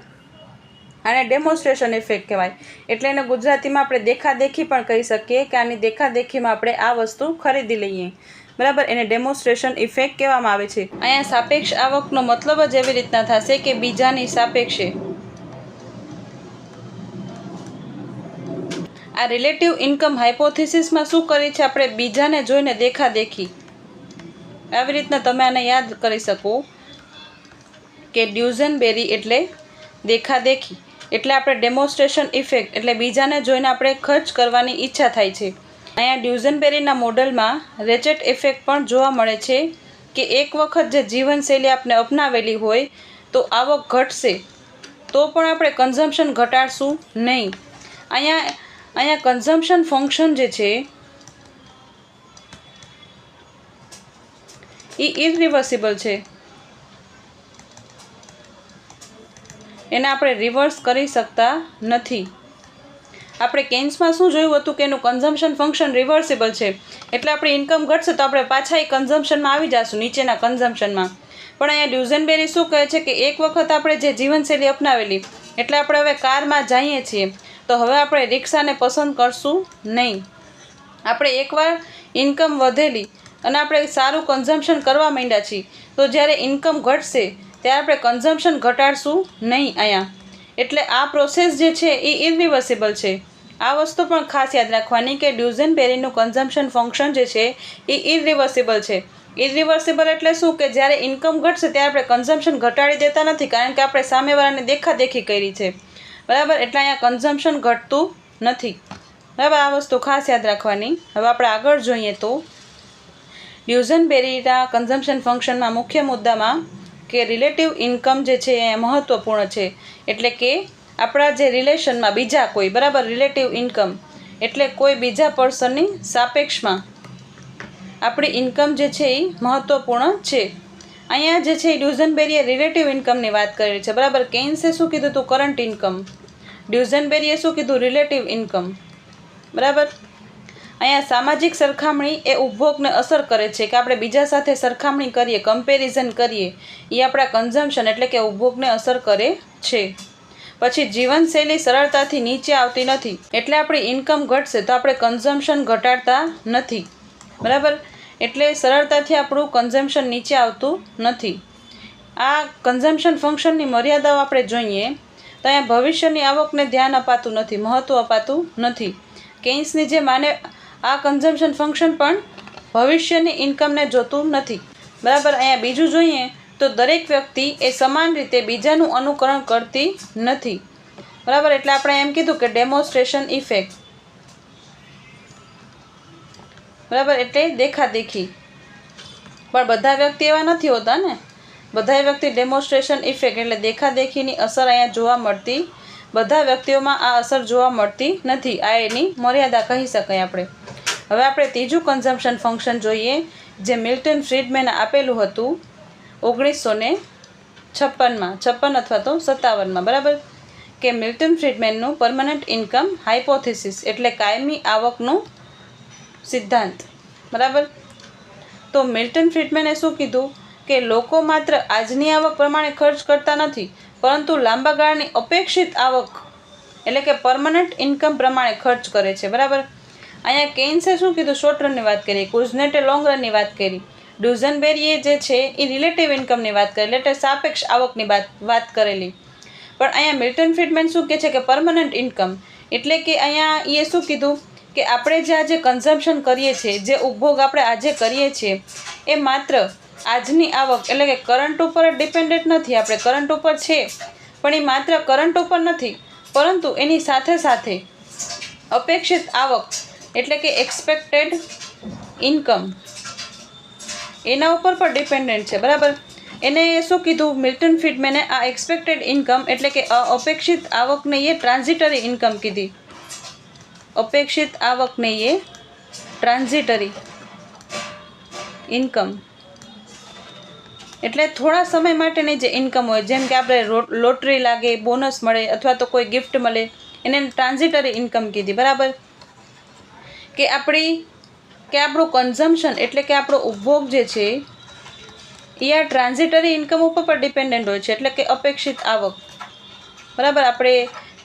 આને ડેમોન્સ્ટ્રેશન ઇફેક્ટ કહેવાય. એટલે એને ગુજરાતીમાં આપણે દેખાદેખી પણ કહી શકીએ કે આની દેખાદેખીમાં આપણે આ વસ્તુ ખરીદી લઈએ. બરાબર? એને ડેમોન્સ્ટ્રેશન ઇફેક્ટ કહેવામાં આવે છે. અહીંયા સાપેક્ષ આવકનો મતલબ જ એવી રીતના થશે કે બીજાની સાપેક્ષે. આ રિલેટિવ ઇન્કમ હાઇપોથિસિસમાં શું કરી છે આપણે? બીજાને જોઈને દેખાદેખી. આવી રીતના તમે આને યાદ કરી શકો કે ડ્યુઝનબેરી એટલે દેખાદેખી. એટલે આપણે ડેમોન્સ્ટ્રેશન ઇફેક્ટ એટલે બીજાને જોઈને આપણે ખર્ચ કરવાની ઈચ્છા થાય છે. અહીંયા ડ્યુઝનબેરીના મોડલમાં રેચેટ ઇફેક્ટ પણ જોવા મળે છે કે એક વખત જે જીવનશૈલી આપણે અપનાવેલી હોય તો આવક ઘટશે તો પણ આપણે કન્ઝમ્પશન ઘટાડશું નહીં. અહીંયા કન્ઝમ્પશન ફંક્શન જે છે એ ઇરિવર્સિબલ છે. એને આપણે રિવર્સ કરી શકતા નથી. આપણે કેન્સમાં શું જોયું હતું કે એનું કન્ઝમ્પશન ફંક્શન રિવર્સિબલ છે. એટલે આપણી ઇન્કમ ઘટશે તો આપણે પાછા એ કન્ઝમ્પશનમાં આવી જઈશું, નીચેના કન્ઝમ્પશનમાં. પણ અહીંયા ડ્યુઝનબેરી શું કહે છે કે એક વખત આપણે જે જીવનશૈલી અપનાવેલી એટલે આપણે હવે કારમાં જઈએ છીએ તો હવે આપણે રિક્ષાને પસંદ કરશું નહીં. આપણે એકવાર ઇન્કમ વધેલી અને આપણે સારું કન્ઝમ્પશન કરવા માંડ્યા છીએ તો જ્યારે ઇન્કમ ઘટશે ત્યારે આપણે કન્ઝમ્પશન ઘટાડશું નહીં અહીંયા. એટલે આ પ્રોસેસ જે છે એ ઇરિવર્સિબલ છે. આ વસ્તુ પણ ખાસ યાદ રાખવાની કે ડ્યુઝનબેરીનું કન્ઝમ્પશન ફંક્શન જે છે એ ઇરિવર્સિબલ છે. ઇરિવર્સિબલ એટલે શું કે જ્યારે ઇન્કમ ઘટશે ત્યારે આપણે કન્ઝમ્પશન ઘટાડી દેતા નથી કારણ કે આપણે સામેવાળાને દેખાદેખી કરી છે. બરાબર? એટલે અહીંયા કન્ઝમ્પશન ઘટતું નથી. બરાબર? આ વસ્તુ ખાસ યાદ રાખવાની. હવે આપણે આગળ જોઈએ તો ડ્યુઝનબેરીના કન્ઝમ્પશન ફંક્શનમાં મુખ્ય મુદ્દામાં કે રિલેટિવ ઇન્કમ જે છે એ મહત્ત્વપૂર્ણ છે. એટલે કે આપણા જે રિલેશનમાં બીજા કોઈ, બરાબર, રિલેટિવ ઇન્કમ એટલે કોઈ બીજા પર્સનની સાપેક્ષમાં આપણી ઇન્કમ જે છે એ મહત્ત્વપૂર્ણ છે. અહીંયા જે છે એ ડ્યુઝનબેરીએ રિલેટિવ ઇન્કમની વાત કરી છે. બરાબર? કેન્સે શું કીધું હતું? Current income. ડ્યુઝનબેરીએ શું કીધું? Relative income. બરાબર? અહીંયા સામાજિક સરખામણી એ ઉપભોગને અસર કરે છે કે આપણે બીજા સાથે સરખામણી કરીએ, કમ્પેરિઝન કરીએ, એ આપણા કન્ઝમ્પશન એટલે કે ઉપભોગને અસર કરે છે. પછી જીવનશૈલી સરળતાથી નીચે આવતી નથી એટલે આપણી ઇન્કમ ઘટશે તો આપણે કન્ઝમ્પશન ઘટાડતા નથી. બરાબર? એટલે સરળતાથી આપણું કન્ઝમ્પશન નીચે આવતું નથી. આ કન્ઝમ્પશન ફંક્શનની મર્યાદાઓ આપણે જોઈએ તો અહીંયા ભવિષ્યની આવકને ધ્યાન અપાતું નથી, મહત્ત્વ અપાતું નથી. કેન્સની જે માને આ કન્ઝમ્પશન ફંક્શન પણ ભવિષ્યની ઇન્કમને જોતું નથી. બરાબર? અહીંયા બીજું જોઈએ તો દરેક વ્યક્તિ એ સમાન રીતે બીજાનું અનુકરણ કરતી નથી. બરાબર? એટલે આપણે એમ કીધું કે ડેમોન્સ્ટ્રેશન ઇફેક્ટ. બરાબર? એટલે દેખાદેખી. પણ બધા વ્યક્તિ એવા નથી હોતા ને. બધા વ્યક્તિ ડેમોન્સ્ટ્રેશન ઇફેક્ટ એટલે દેખાદેખીની અસર અહીંયા જોવા મળતી, બધા વ્યક્તિઓમાં આ અસર જોવા મળતી નથી. આ એની મર્યાદા કહી શકાય આપણે. હવે આપણે ત્રીજું કન્ઝમ્પશન ફંક્શન જોઈએ જે મિલ્ટન ફ્રીડમેને આપેલું હતું 1956 અથવા તો 57. બરાબર? કે મિલ્ટન ફ્રીડમેનનું પરમનન્ટ ઇન્કમ હાઇપોથિસિસ એટલે કાયમી આવકનું સિદ્ધાંત. બરાબર? તો મિલ્ટન ફ્રીડમેને શું કીધું કે લોકો માત્ર આજની આવક પ્રમાણે ખર્ચ કરતા નથી પરંતુ લાંબા ગાળાની અપેક્ષિત આવક એટલે કે પરમનન્ટ ઇન્કમ પ્રમાણે ખર્ચ કરે છે. બરાબર? અહીંયા કેન્સે શું કીધું? શોર્ટ રનની વાત કરી, કુઝનેટે લોંગ રનની વાત કરી, ડ્યુઝનબેરીએ જે છે એ રિલેટિવ ઇન્કમની વાત કરેલી એટલે સાપેક્ષ આવકની વાત કરેલી. પણ અહીંયા મિલ્ટન ફ્રીડમેન શું કહે છે કે પરમનન્ટ ઇન્કમ એટલે કે અહીંયા એ શું કીધું કે આપણે જે આજે કન્ઝમ્પશન કરીએ છીએ, જે ઉપભોગ આપણે આજે કરીએ છીએ એ માત્ર આજની આવક એટલે કે કરંટ ઉપર જ ડિપેન્ડન્ટ નથી. આપણે કરંટ ઉપર છે પણ એ માત્ર કરંટ ઉપર નથી પરંતુ એની સાથે સાથે અપેક્ષિત આવક એટલે કે એક્સપેક્ટેડ ઇન્કમ એના ઉપર પણ ડિપેન્ડન્ટ છે, બરાબર. એને શું કીધું મિલ્ટન ફ્રીડમેને, આ એક્સપેક્ટેડ ઇન્કમ એટલે કે અપેક્ષિત આવકને એ ટ્રાન્ઝિટરી ઇન્કમ કીધી. અપેક્ષિત આવકને એ ટ્રાન્ઝિટરી ઇન્કમ એટલે થોડા સમય માટેની જે ઇન્કમ હોય, જેમ કે આપણે લોટરી લાગે, બોનસ મળે અથવા તો કોઈ ગિફ્ટ મળે, એને ટ્રાન્ઝિટરી ઇન્કમ કીધી, બરાબર. કે આપણું કન્ઝમ્પશન એટલે કે આપણો ઉપભોગ જે છે એ આ ટ્રાન્ઝિટરી ઇન્કમ ઉપર પણ ડિપેન્ડન્ટ હોય છે, એટલે કે અપેક્ષિત આવક, બરાબર. આપણે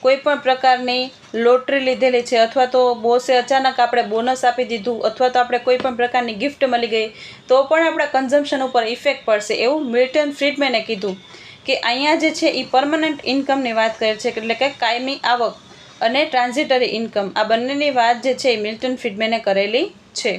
કોઈ પણ પ્રકારની લોટરી લીધેલી છે અથવા તો બોસે અચાનક આપણે બોનસ આપી દીધું અથવા તો આપણે કોઈ પણ પ્રકારની ગિફ્ટ મળી ગઈ તો પણ આપણા કન્ઝમ્પશન ઉપર ઇફેક્ટ પડશે, એવું મિલ્ટન ફ્રીડમેને કીધું. કે અહીંયા જે છે એ પરમનન્ટ ઇન્કમની વાત કરે છે, એટલે કે કાયમી આવક અને ટ્રાન્ઝિટરી ઇન્કમ, આ બંનેની વાત જે છે એ મિલ્ટન ફ્રીડમેને કરેલી છે.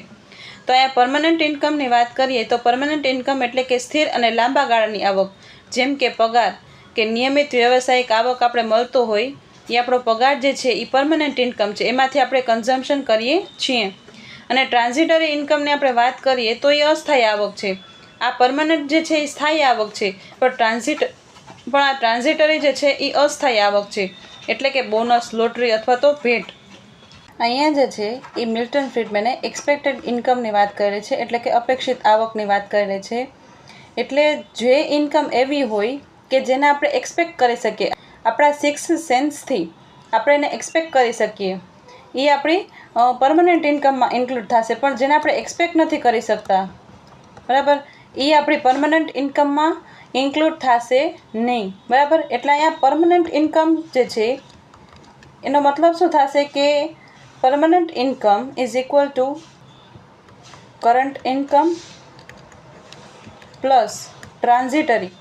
તો અહીંયા પરમનન્ટ ઇન્કમની વાત કરીએ તો પરમનન્ટ ઇન્કમ એટલે કે સ્થિર અને લાંબા ગાળાની આવક, જેમ કે પગાર કે નિયમિત વ્યવસાયિક આવક આપણે મળતો હોય એ આપણો પગાર જે છે એ પરમનન્ટ ઇન્કમ છે, એમાંથી આપણે કન્ઝમ્પશન કરીએ છીએ. અને ટ્રાન્ઝિટરી ઇન્કમની આપણે વાત કરીએ તો એ અસ્થાયી આવક છે. આ પરમનન્ટ જે છે એ સ્થાયી આવક છે, પણ આ ટ્રાન્ઝિટરી જે છે એ અસ્થાયી આવક છે, એટલે કે બોનસ, લોટરી અથવા તો ભેટ. અહીંયા જે છે એ મિલ્ટન ફ્રીડમેને એક્સપેક્ટેડ ઇન્કમની વાત કરેલી છે, એટલે કે અપેક્ષિત આવકની વાત કરેલી છે. એટલે જે ઇન્કમ એવી હોય કે જેને આપણે એક્સપેક્ટ કરી શકીએ, આપણા સિક્સ સેન્સથી આપણે એને એક્સપેક્ટ કરી શકીએ, એ આપણી પરમનન્ટ ઇન્કમમાં ઇન્ક્લુડ થશે. પણ જેને આપણે એક્સપેક્ટ નથી કરી શકતા, બરાબર, એ આપણી પરમનન્ટ ઇન્કમમાં ઇન્ક્લુડ થશે નહીં, બરાબર. એટલે અહીંયા પરમનન્ટ ઇન્કમ જે છે એનો મતલબ શું થશે કે permanent income is equal to current income plus transitory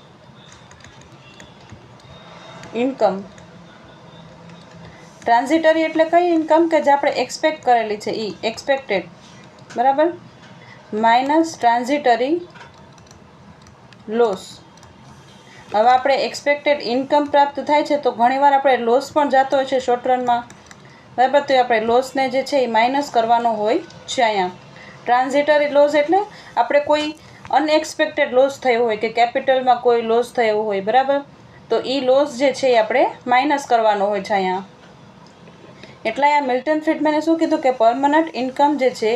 income. Transitory એટલે કઈ ઇન્કમ કે જે આપણે એક્સપેક્ટ કરેલી છે એ એક્સપેક્ટેડ, બરાબર, માઇનસ ટ્રાન્ઝિટરી લોસ. હવે આપણે એક્સપેક્ટેડ ઇન્કમ પ્રાપ્ત થાય છે તો ઘણીવાર આપણે લોસ પણ જતો હોય છે શોર્ટ રનમાં, બરાબર. તો આપણે લોસને જે છે એ માઇનસ કરવાનો હોય છે. અહીંયા ટ્રાન્ઝિટરી લોસ એટલે આપણે કોઈ અનએક્સપેક્ટેડ લોસ થયો હોય કે કેપિટલમાં કોઈ લોસ થયો હોય, બરાબર, તો એ લોસ જે છે એ આપણે માઇનસ કરવાનો હોય છે અહીંયા. એટલે અહીંયા મિલ્ટન ફ્રીડમેને શું કીધું કે પરમનન્ટ ઇન્કમ જે છે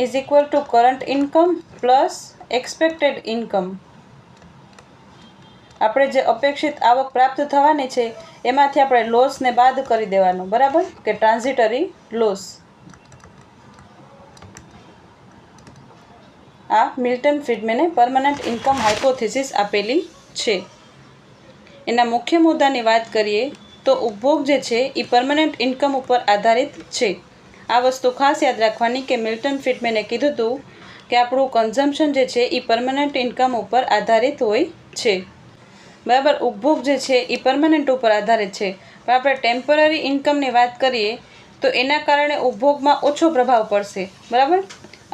is equal to current income plus expected income. આપણે જે અપેક્ષિત આવક પ્રાપ્ત થવાની છે એમાંથી આપણે લોસને બાદ કરી દેવાનો, બરાબર, કે ટ્રાન્ઝિટરી લોસ. આ મિલ્ટન ફ્રીડમેને પરમનન્ટ ઇન્કમ હાઇપોથિસિસ આપેલી છે. એના મુખ્ય મુદ્દાની વાત કરીએ તો ઉપભોગ જે છે એ પરમનન્ટ ઇન્કમ ઉપર આધારિત છે. આ વસ્તુ ખાસ યાદ રાખવાની કે મિલ્ટન ફ્રીડમેને કીધું હતું કે આપણું કન્ઝમ્પશન જે છે એ પરમનન્ટ ઇન્કમ ઉપર આધારિત હોય છે, બરાબર. ઉપભોગ જે છે એ પરમનન્ટ ઉપર આધારિત છે, પણ આપણે ટેમ્પરરી ઇન્કમની વાત કરીએ તો એના કારણે ઉપભોગમાં ઓછો પ્રભાવ પડશે, બરાબર.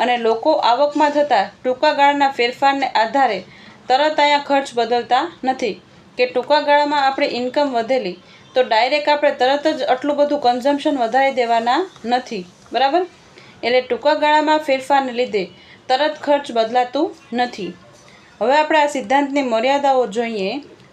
અને લોકો આવકમાં થતા ટૂંકા ગાળાના ફેરફારને આધારે તરત અહીંયા ખર્ચ બદલતા નથી. કે ટૂંકા ગાળામાં આપણી ઇન્કમ વધેલી તો ડાયરેક્ટ આપણે તરત જ આટલું બધું કન્ઝમ્પશન વધારી દેવાના નથી, બરાબર. એટલે ટૂંકા ગાળામાં ફેરફારને લીધે તરત ખર્ચ બદલાતું નથી. હવે આપણે આ સિદ્ધાંતની મર્યાદાઓ જોઈએ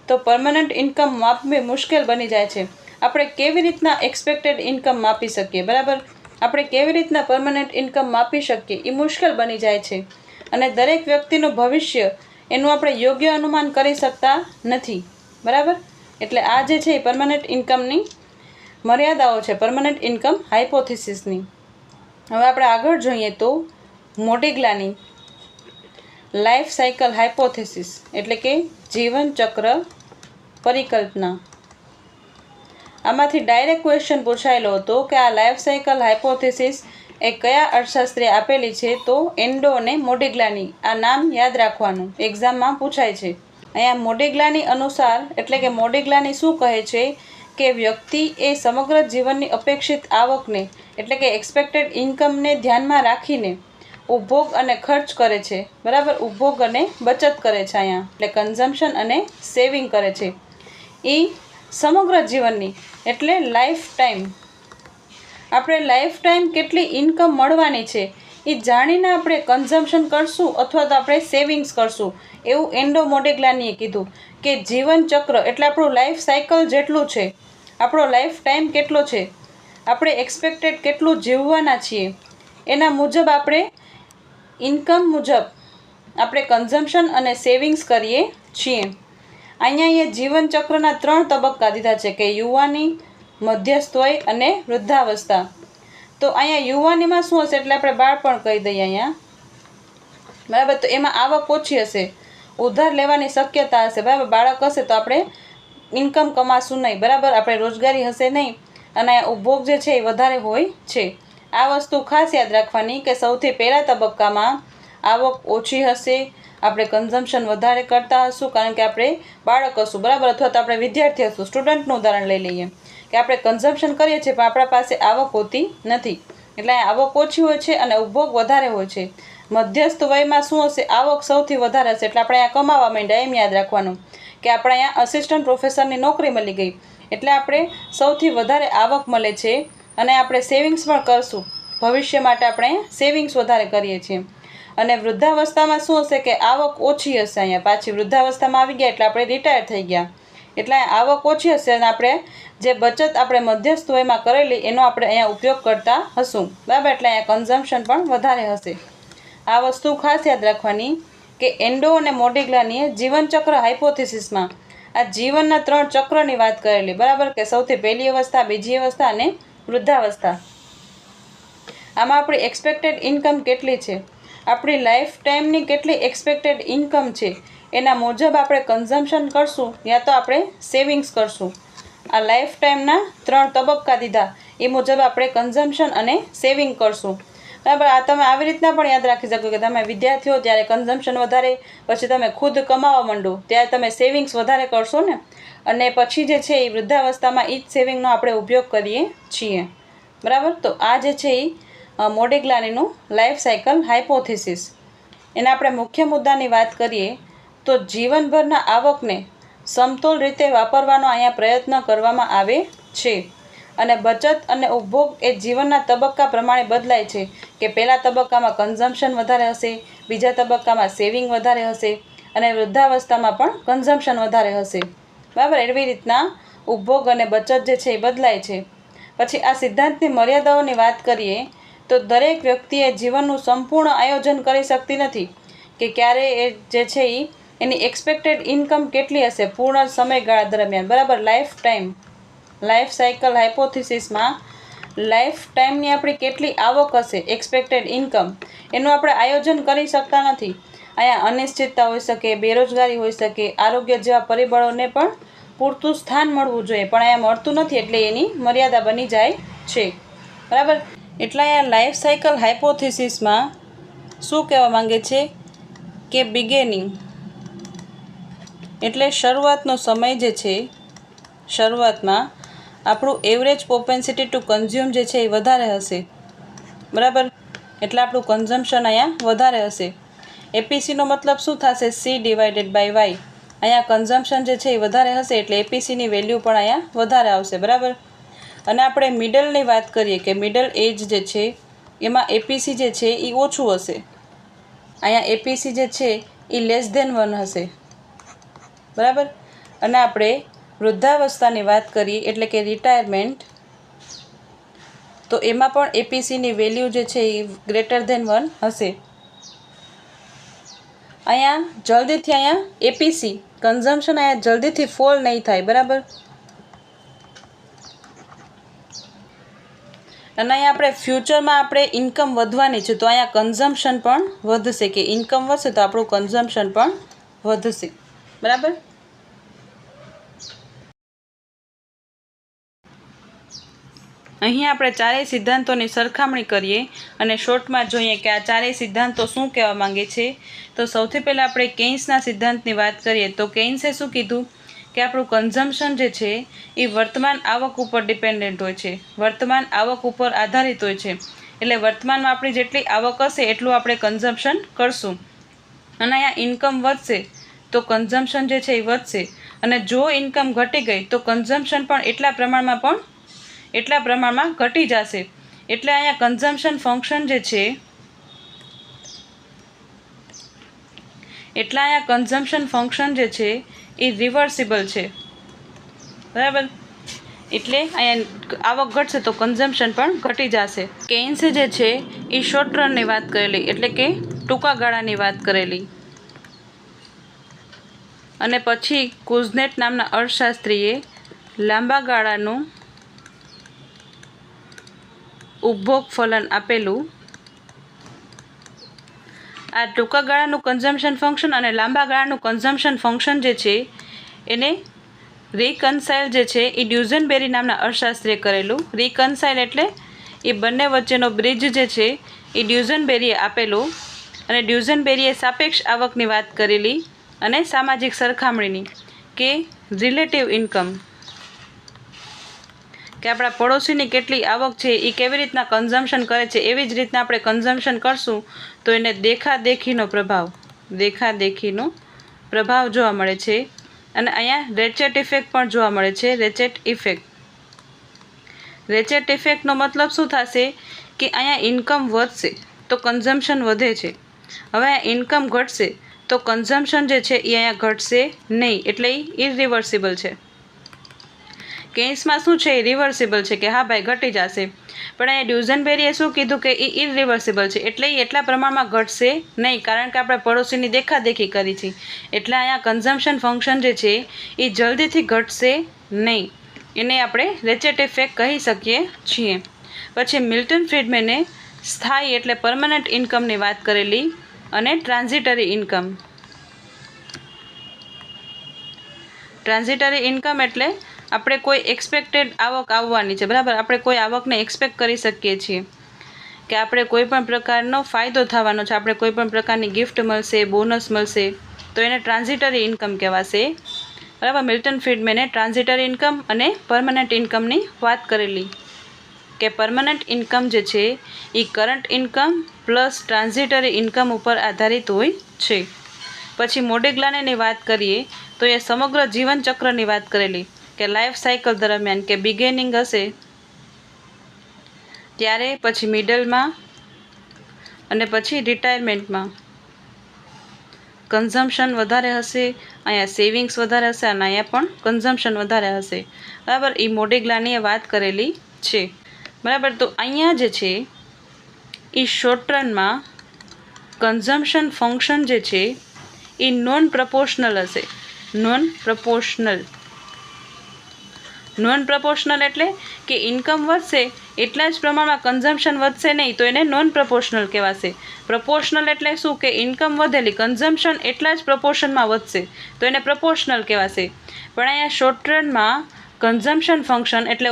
તો પરમનન્ટ ઇન્કમ માપવી મુશ્કેલ બની જાય છે. આપણે કેવી રીતના એક્સપેક્ટેડ ઇન્કમ માપી શકીએ, બરાબર, આપણે કેવી રીતના પરમનન્ટ ઇન્કમ માપી શકીએ એ મુશ્કેલ બની જાય છે. અને દરેક વ્યક્તિનું ભવિષ્ય એનું આપણે યોગ્ય અનુમાન કરી શકતા નથી, બરાબર. એટલે આ જે છે એ પરમનન્ટ ઇન્કમની મર્યાદાઓ છે, પરમનન્ટ ઇન્કમ હાઇપોથિસિસની. હવે આપણે આગળ જોઈએ તો મોડિગ્લાની લાઈફ સાયકલ હાઇપોથિસિસ એટલે કે જીવન ચક્ર પરિકલ્પના. આમાંથી ડાયરેક્ટ ક્વેશ્ચન પૂછાયેલો હતો કે આ લાઈફ સાયકલ હાઇપોથિસિસ એ કયા અર્થશાસ્ત્રીએ આપેલી છે, તો એન્ડો અને મોડિગ્લાની. આ નામ યાદ રાખવાનું, એક્ઝામમાં પૂછાય છે. અહીંયા મોડિગ્લાની અનુસાર એટલે કે મોડિગ્લાની શું કહે છે કે વ્યક્તિ એ સમગ્ર જીવનની અપેક્ષિત આવકને એટલે કે એક્સપેક્ટેડ ઇન્કમને ધ્યાનમાં રાખીને ઉપભોગ અને ખર્ચ કરે છે, બરાબર, ઉપભોગ અને બચત કરે છે અહીંયા, એટલે કન્ઝમ્પશન અને સેવિંગ કરે છે. એ સમગ્ર જીવનની એટલે લાઈફ ટાઈમ આપણે લાઈફ ટાઈમ કેટલી ઇન્કમ મળવાની છે એ જાણીને આપણે કન્ઝમ્પશન કરશું અથવા તો આપણે સેવિંગ્સ કરશું, એવું એન્ડો મોડેગ્લાનીએ કીધું કે જીવન ચક્ર એટલે આપણું લાઈફ સાયકલ જેટલું છે, આપણો લાઈફ ટાઈમ કેટલો છે, આપણે એક્સપેક્ટેડ કેટલું જીવવાના છીએ, એના મુજબ આપણે ઇન્કમ મુજબ આપણે કન્ઝમ્પશન અને સેવિંગ્સ કરીએ છીએ. અહીંયા જીવન ચક્રના 3 તબક્કા દીધા છે કે યુવાની, મધ્યસ્થ વય અને વૃદ્ધાવસ્થા. તો અહીંયા યુવાનીમાં શું હશે એટલે આપણે બાળપણ કહી દઈએ અહીંયા, બરાબર. તો એમાં આવક ઓછી હશે, ઉધાર લેવાની શક્યતા હશે, બરાબર. બાળક હશે તો આપણે ઇન્કમ કમાશું નહીં, બરાબર, આપણે રોજગારી હશે નહીં અને અહીંયા ઉપભોગ જે છે એ વધારે હોય છે. આ વસ્તુ ખાસ યાદ રાખવાની કે સૌથી પહેલા તબક્કામાં આવક ઓછી હશે, આપણે કન્ઝમ્પશન વધારે કરતા હશું કારણ કે આપણે બાળક હશું, બરાબર, અથવા તો આપણે વિદ્યાર્થી હશું. સ્ટુડન્ટનું ઉદાહરણ લઈ લઈએ કે આપણે કન્ઝમ્પશન કરીએ છીએ પણ આપણા પાસે આવક હોતી નથી, એટલે આવક ઓછી હોય છે અને ઉપભોગ વધારે હોય છે. મધ્યસ્થ વયમાં શું હશે, આવક સૌથી વધારે હશે એટલે આપણે અહીંયા કમાવા માંડ્યા, એમ યાદ રાખવાનું કે આપણે અહીંયા અસિસ્ટન્ટ પ્રોફેસરની નોકરી મળી ગઈ એટલે આપણે સૌથી વધારે આવક મળે છે અને આપણે સેવિંગ્સ પણ કરશું, ભવિષ્ય માટે આપણે સેવિંગ્સ વધારે કરીએ છીએ. અને વૃદ્ધાવસ્થામાં શું હશે કે આવક ઓછી હશે, અહીંયા પાછી વૃદ્ધાવસ્થામાં આવી ગયા એટલે આપણે રિટાયર થઈ ગયા એટલે આવક ઓછી હશે અને આપણે જે બચત આપણે મધ્યસ્થ વયમાં કરેલી એનો આપણે અહીંયા ઉપયોગ કરતા હશું, બરાબર, એટલે અહીંયા કન્ઝમ્પશન પણ વધારે હશે. આ વસ્તુ ખાસ યાદ રાખવાની કે એન્ડો અને મોડિગ્લાનીએ જીવનચક્ર હાઇપોથિસિસમાં આ જીવનના 3 ચક્રની વાત કરેલી, બરાબર, કે સૌથી પહેલી અવસ્થા, બીજી અવસ્થા અને વૃદ્ધાવસ્થા. આમાં આપણી એક્સપેક્ટેડ ઇન્કમ કેટલી છે, આપણી લાઈફ ટાઈમની કેટલી એક્સપેક્ટેડ ઇન્કમ છે એના મુજબ આપણે કન્ઝમ્પશન કરશું યા તો આપણે સેવિંગ્સ કરશું. આ લાઈફ ટાઈમના 3 તબક્કા દીધા એ મુજબ આપણે કન્ઝમ્પશન અને સેવિંગ કરશું, બરાબર. આ તમે આવી રીતના પણ યાદ રાખી શકો કે તમે વિદ્યાર્થીઓ ત્યારે કન્ઝમ્પશન વધારે, પછી તમે ખુદ કમાવા માંડો ત્યારે તમે સેવિંગ્સ વધારે કરશો ને, અને પછી જે છે એ વૃદ્ધાવસ્થામાં એ જ સેવિંગનો આપણે ઉપયોગ કરીએ છીએ, બરાબર. તો આ જે છે એ મોડિગ્લાનીનું લાઈફ સાયકલ હાઇપોથિસિસ. એના આપણે મુખ્ય મુદ્દાની વાત કરીએ તો જીવનભરના આવકને સમતોલ રીતે વાપરવાનો અહીંયા પ્રયત્ન કરવામાં આવે છે અને બચત અને ઉપભોગ એ જીવનના તબક્કા પ્રમાણે બદલાય છે કે પહેલા તબક્કામાં કન્ઝમ્પશન વધારે હશે, બીજા તબક્કામાં સેવિંગ વધારે હશે અને વૃદ્ધાવસ્થામાં પણ કન્ઝમ્પશન વધારે હશે, બરાબર. એવી રીતના ઉપભોગ અને બચત જે છે એ બદલાય છે. પછી આ સિદ્ધાંતની મર્યાદાઓની વાત કરીએ તો દરેક વ્યક્તિએ જીવનનું સંપૂર્ણ આયોજન કરી શકતી નથી કે ક્યારે એ જે છે એ એની એક્સપેક્ટેડ ઇન્કમ કેટલી હશે પૂર્ણ સમયગાળા દરમિયાન, બરાબર. લાઈફ ટાઈમ લાઈફ સાયકલ હાઇપોથિસિસમાં લાઈફ ટાઈમની આપણી કેટલી આવક હશે, એક્સપેક્ટેડ ઇન્કમ, એનું આપણે આયોજન કરી શકતા નથી. અહીંયા અનિશ્ચિતતા હોઈ શકે, બેરોજગારી હોઈ શકે, આરોગ્ય જેવા પરિબળોને પણ પૂરતું સ્થાન મળવું જોઈએ પણ અહીંયા મળતું નથી એટલે એની મર્યાદા બની જાય છે, બરાબર. એટલે અહીંયા લાઈફ સાયકલ હાઇપોથિસિસમાં શું કહેવા માંગે છે કે બિગેનિંગ એટલે શરૂઆતનો સમય જે છે, શરૂઆતમાં આપણું એવરેજ પ્રોપેન્સિટી ટુ કન્ઝ્યુમ જે છે એ વધારે હશે, બરાબર. એટલે આપણું કન્ઝમ્પશન અહીંયા વધારે હશે. એપીસીનો મતલબ શું થશે, C/Y. અહીંયા કન્ઝમ્પશન જે છે એ વધારે હશે એટલે એપીસીની વેલ્યુ પણ અહીંયા વધારે આવશે, બરાબર. અને આપણે મિડલની વાત કરીએ કે મિડલ એજ જે છે એમાં એપીસી જે છે એ ઓછું હશે, અહીંયા એપીસી જે છે એ <1 હશે, બરાબર. અને આપણે વૃદ્ધાવસ્થાની વાત કરીએ એટલે કે રિટાયરમેન્ટ, તો એમાં પણ એપીસીની વેલ્યુ જે છે એ <1 હશે. અહીંયા જલ્દીથી અહીંયા એપીસી કન્ઝમ્પશન અહીંયા જલ્દીથી ફોલ નહીં થાય, બરાબર. અને અહીંયા આપણે ફ્યુચરમાં આપણે ઇન્કમ વધવાની છે તો અહીંયા કન્ઝમ્પશન પણ વધશે કે ઇન્કમ વધશે તો આપણું કન્ઝમ્પશન પણ વધશે, બરાબર. અહીં આપણે ચારેય સિદ્ધાંતોની સરખામણી કરીએ અને શોર્ટમાં જોઈએ કે આ ચારેય સિદ્ધાંતો શું કહેવા માંગે છે. તો સૌથી પહેલાં આપણે કેઇન્સના સિદ્ધાંતની વાત કરીએ તો કેઇન્સે શું કીધું કે આપણું કન્ઝમ્પશન જે છે એ વર્તમાન આવક ઉપર ડિપેન્ડન્ટ હોય છે, વર્તમાન આવક ઉપર આધારિત હોય છે. એટલે વર્તમાનમાં આપણી જેટલી આવક હશે એટલું આપણે કન્ઝમ્પશન કરશું અને અહીંયા ઇન્કમ વધશે તો કન્ઝમ્પશન જે છે એ વધશે અને જો ઇન્કમ ઘટી ગઈ તો કન્ઝમ્પશન પણ એટલા પ્રમાણમાં ઘટી જશે. એટલે અહીંયા કન્ઝમ્પશન ફંક્શન જે છે એ રિવર્સિબલ છે, બરાબર. એટલે અહીંયા આવક ઘટશે તો કન્ઝમ્પશન પણ ઘટી જશે. કેઇન્સે જે છે એ શોર્ટ રનની વાત કરેલી, એટલે કે ટૂંકા ગાળાની વાત કરેલી. અને પછી કુઝનેટ નામના અર્થશાસ્ત્રીએ લાંબા ગાળાનું ઉપભોગ ફલન આપેલું. આ ટૂંકા ગાળાનું કન્ઝમ્પશન ફંક્શન અને લાંબા ગાળાનું કન્ઝમ્પશન ફંક્શન જે છે એને રિકન્સાઇલ જે છે એ ડ્યુઝનબેરી નામના અર્થશાસ્ત્રીએ કરેલું. રિકન્સાઇલ એટલે એ બંને વચ્ચેનો બ્રિજ જે છે એ ડ્યુઝનબેરીએ આપેલું. અને ડ્યુઝનબેરીએ સાપેક્ષ આવકની વાત કરેલી અને સામાજિક સરખામણીની, કે રિલેટિવ ઇન્કમ, કે આપણા પડોશીની કેટલી આવક છે એ કેવી રીતના કન્ઝમ્પશન કરે છે એવી જ રીતના આપણે કન્ઝમ્પશન કરશું તો એને દેખાદેખીનો પ્રભાવ જોવા મળે છે. અને અહીંયા રેચેટ ઇફેક્ટ પણ જોવા મળે છે. રેચેટ ઇફેક્ટનો મતલબ શું થશે કે અહીંયા ઇન્કમ વધશે તો કન્ઝમ્પશન વધે છે. હવે અહીંયા ઇન્કમ ઘટશે તો કન્ઝમ્પશન જે છે એ અહીંયા ઘટશે નહીં, એટલે એ ઇરિવર્સિબલ છે. કેસમાં શું છે એ રિવર્સિબલ છે કે હા ભાઈ ઘટી જશે, પણ અહીંયા ડ્યુઝનબેરીએ શું કીધું કે એ ઇરિવર્સિબલ છે, એટલે એ એટલા પ્રમાણમાં ઘટશે નહીં, કારણ કે આપણે પડોશીની દેખાદેખી કરી છે. એટલે અહીંયા કન્ઝમ્પશન ફંક્શન જે છે એ જલ્દીથી ઘટશે નહીં. એને આપણે રેચેટ ઇફેક્ટ કહી શકીએ છીએ. પછી મિલ્ટન ફ્રીડમેને સ્થાયી એટલે પરમનન્ટ ઇન્કમની વાત કરેલી અને ટ્રાન્ઝિટરી ઇન્કમ એટલે આપણે કોઈ એક્સપેક્ટેડ આવક આવવાની છે, બરાબર. આપણે કોઈ આવકને એક્સપેક્ટ કરી શકીએ છીએ કે આપણે કોઈ પણ પ્રકારનો ફાયદો થવાનો છે, આપણે કોઈ પણ પ્રકારની ગિફ્ટ મળશે, બોનસ મળશે, તો એને ટ્રાન્ઝિટરી ઇન્કમ કહેવાશે, બરાબર. મિલ્ટન ફ્રીડમેને ટ્રાન્ઝિટરી ઇન્કમ અને પરમનન્ટ ઇન્કમની વાત કરેલી, કે પરમનન્ટ ઇન્કમ જે છે એ current income plus transitory income ઉપર આધારિત હોય છે. પછી મોડિગ્લાનીની વાત કરીએ તો એ સમગ્ર જીવનચક્રની વાત કરેલી, કે લાઈફ સાયકલ દરમિયાન, કે બિગેનિંગ હશે ત્યારે, પછી મિડલમાં અને પછી રિટાયરમેન્ટમાં કન્ઝમ્પશન વધારે હશે, અહીંયા સેવિંગ્સ વધારે હશે અને અહીંયા પણ કન્ઝમ્પશન વધારે હશે, બરાબર. એ મોડિગ્લાનીએ વાત કરેલી છે, બરાબર. તો અહીંયા જે છે એ શોર્ટ રનમાં કન્ઝમ્પશન ફંક્શન જે છે એ નોન પ્રપોર્શનલ હશે. નોન પ્રપોર્શનલ એટલે કે ઇન્કમ વધશે એટલા જ પ્રમાણમાં કન્ઝમ્પશન વધશે નહીં, તો એને નોન પ્રપોર્શનલ કહેવાશે. પ્રપોર્શનલ એટલે શું કે ઇન્કમ વધેલી, કન્ઝમ્પશન એટલા જ પ્રપોર્શનમાં વધશે તો એને પ્રપોર્શનલ કહેવાશે. પણ અહીંયા શોર્ટ રનમાં કન્ઝમ્પશન ફંક્શન એટલે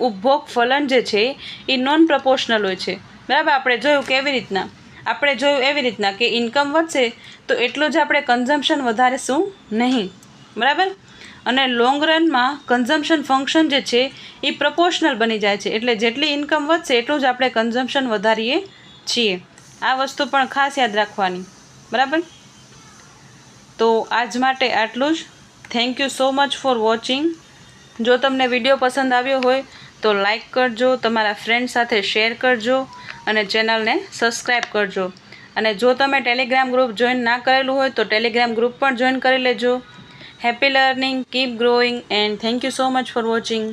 ઉપભોગ ફલન જે છે એ નોન પ્રપોર્શનલ હોય છે, બરાબર. આપણે જોયું એવી રીતના કે ઇન્કમ વધશે તો એટલું જ આપણે કન્ઝમ્પશન વધારીશું નહીં, બરાબર. અને લોંગ રનમાં કન્ઝમ્પશન ફંક્શન જે છે એ પ્રપોર્શનલ બની જાય છે, એટલે જેટલી ઇન્કમ વધશે એટલું જ આપણે કન્ઝમ્પશન વધારીએ છીએ. આ વસ્તુ પણ ખાસ યાદ રાખવાની, બરાબર. તો આજ માટે આટલું જ. Thank you so much for watching. જો તમને વિડીયો પસંદ આવ્યો હોય તો લાઈક કરજો, તમારા ફ્રેન્ડ સાથે શેર કરજો અને ચેનલને સબસ્ક્રાઈબ કરજો. અને જો તમે ટેલિગ્રામ ગ્રુપ જોઈન ના કરેલું હોય તો ટેલિગ્રામ ગ્રુપ પણ જોઈન કરી લેજો. Happy learning, keep growing and thank you so much for watching.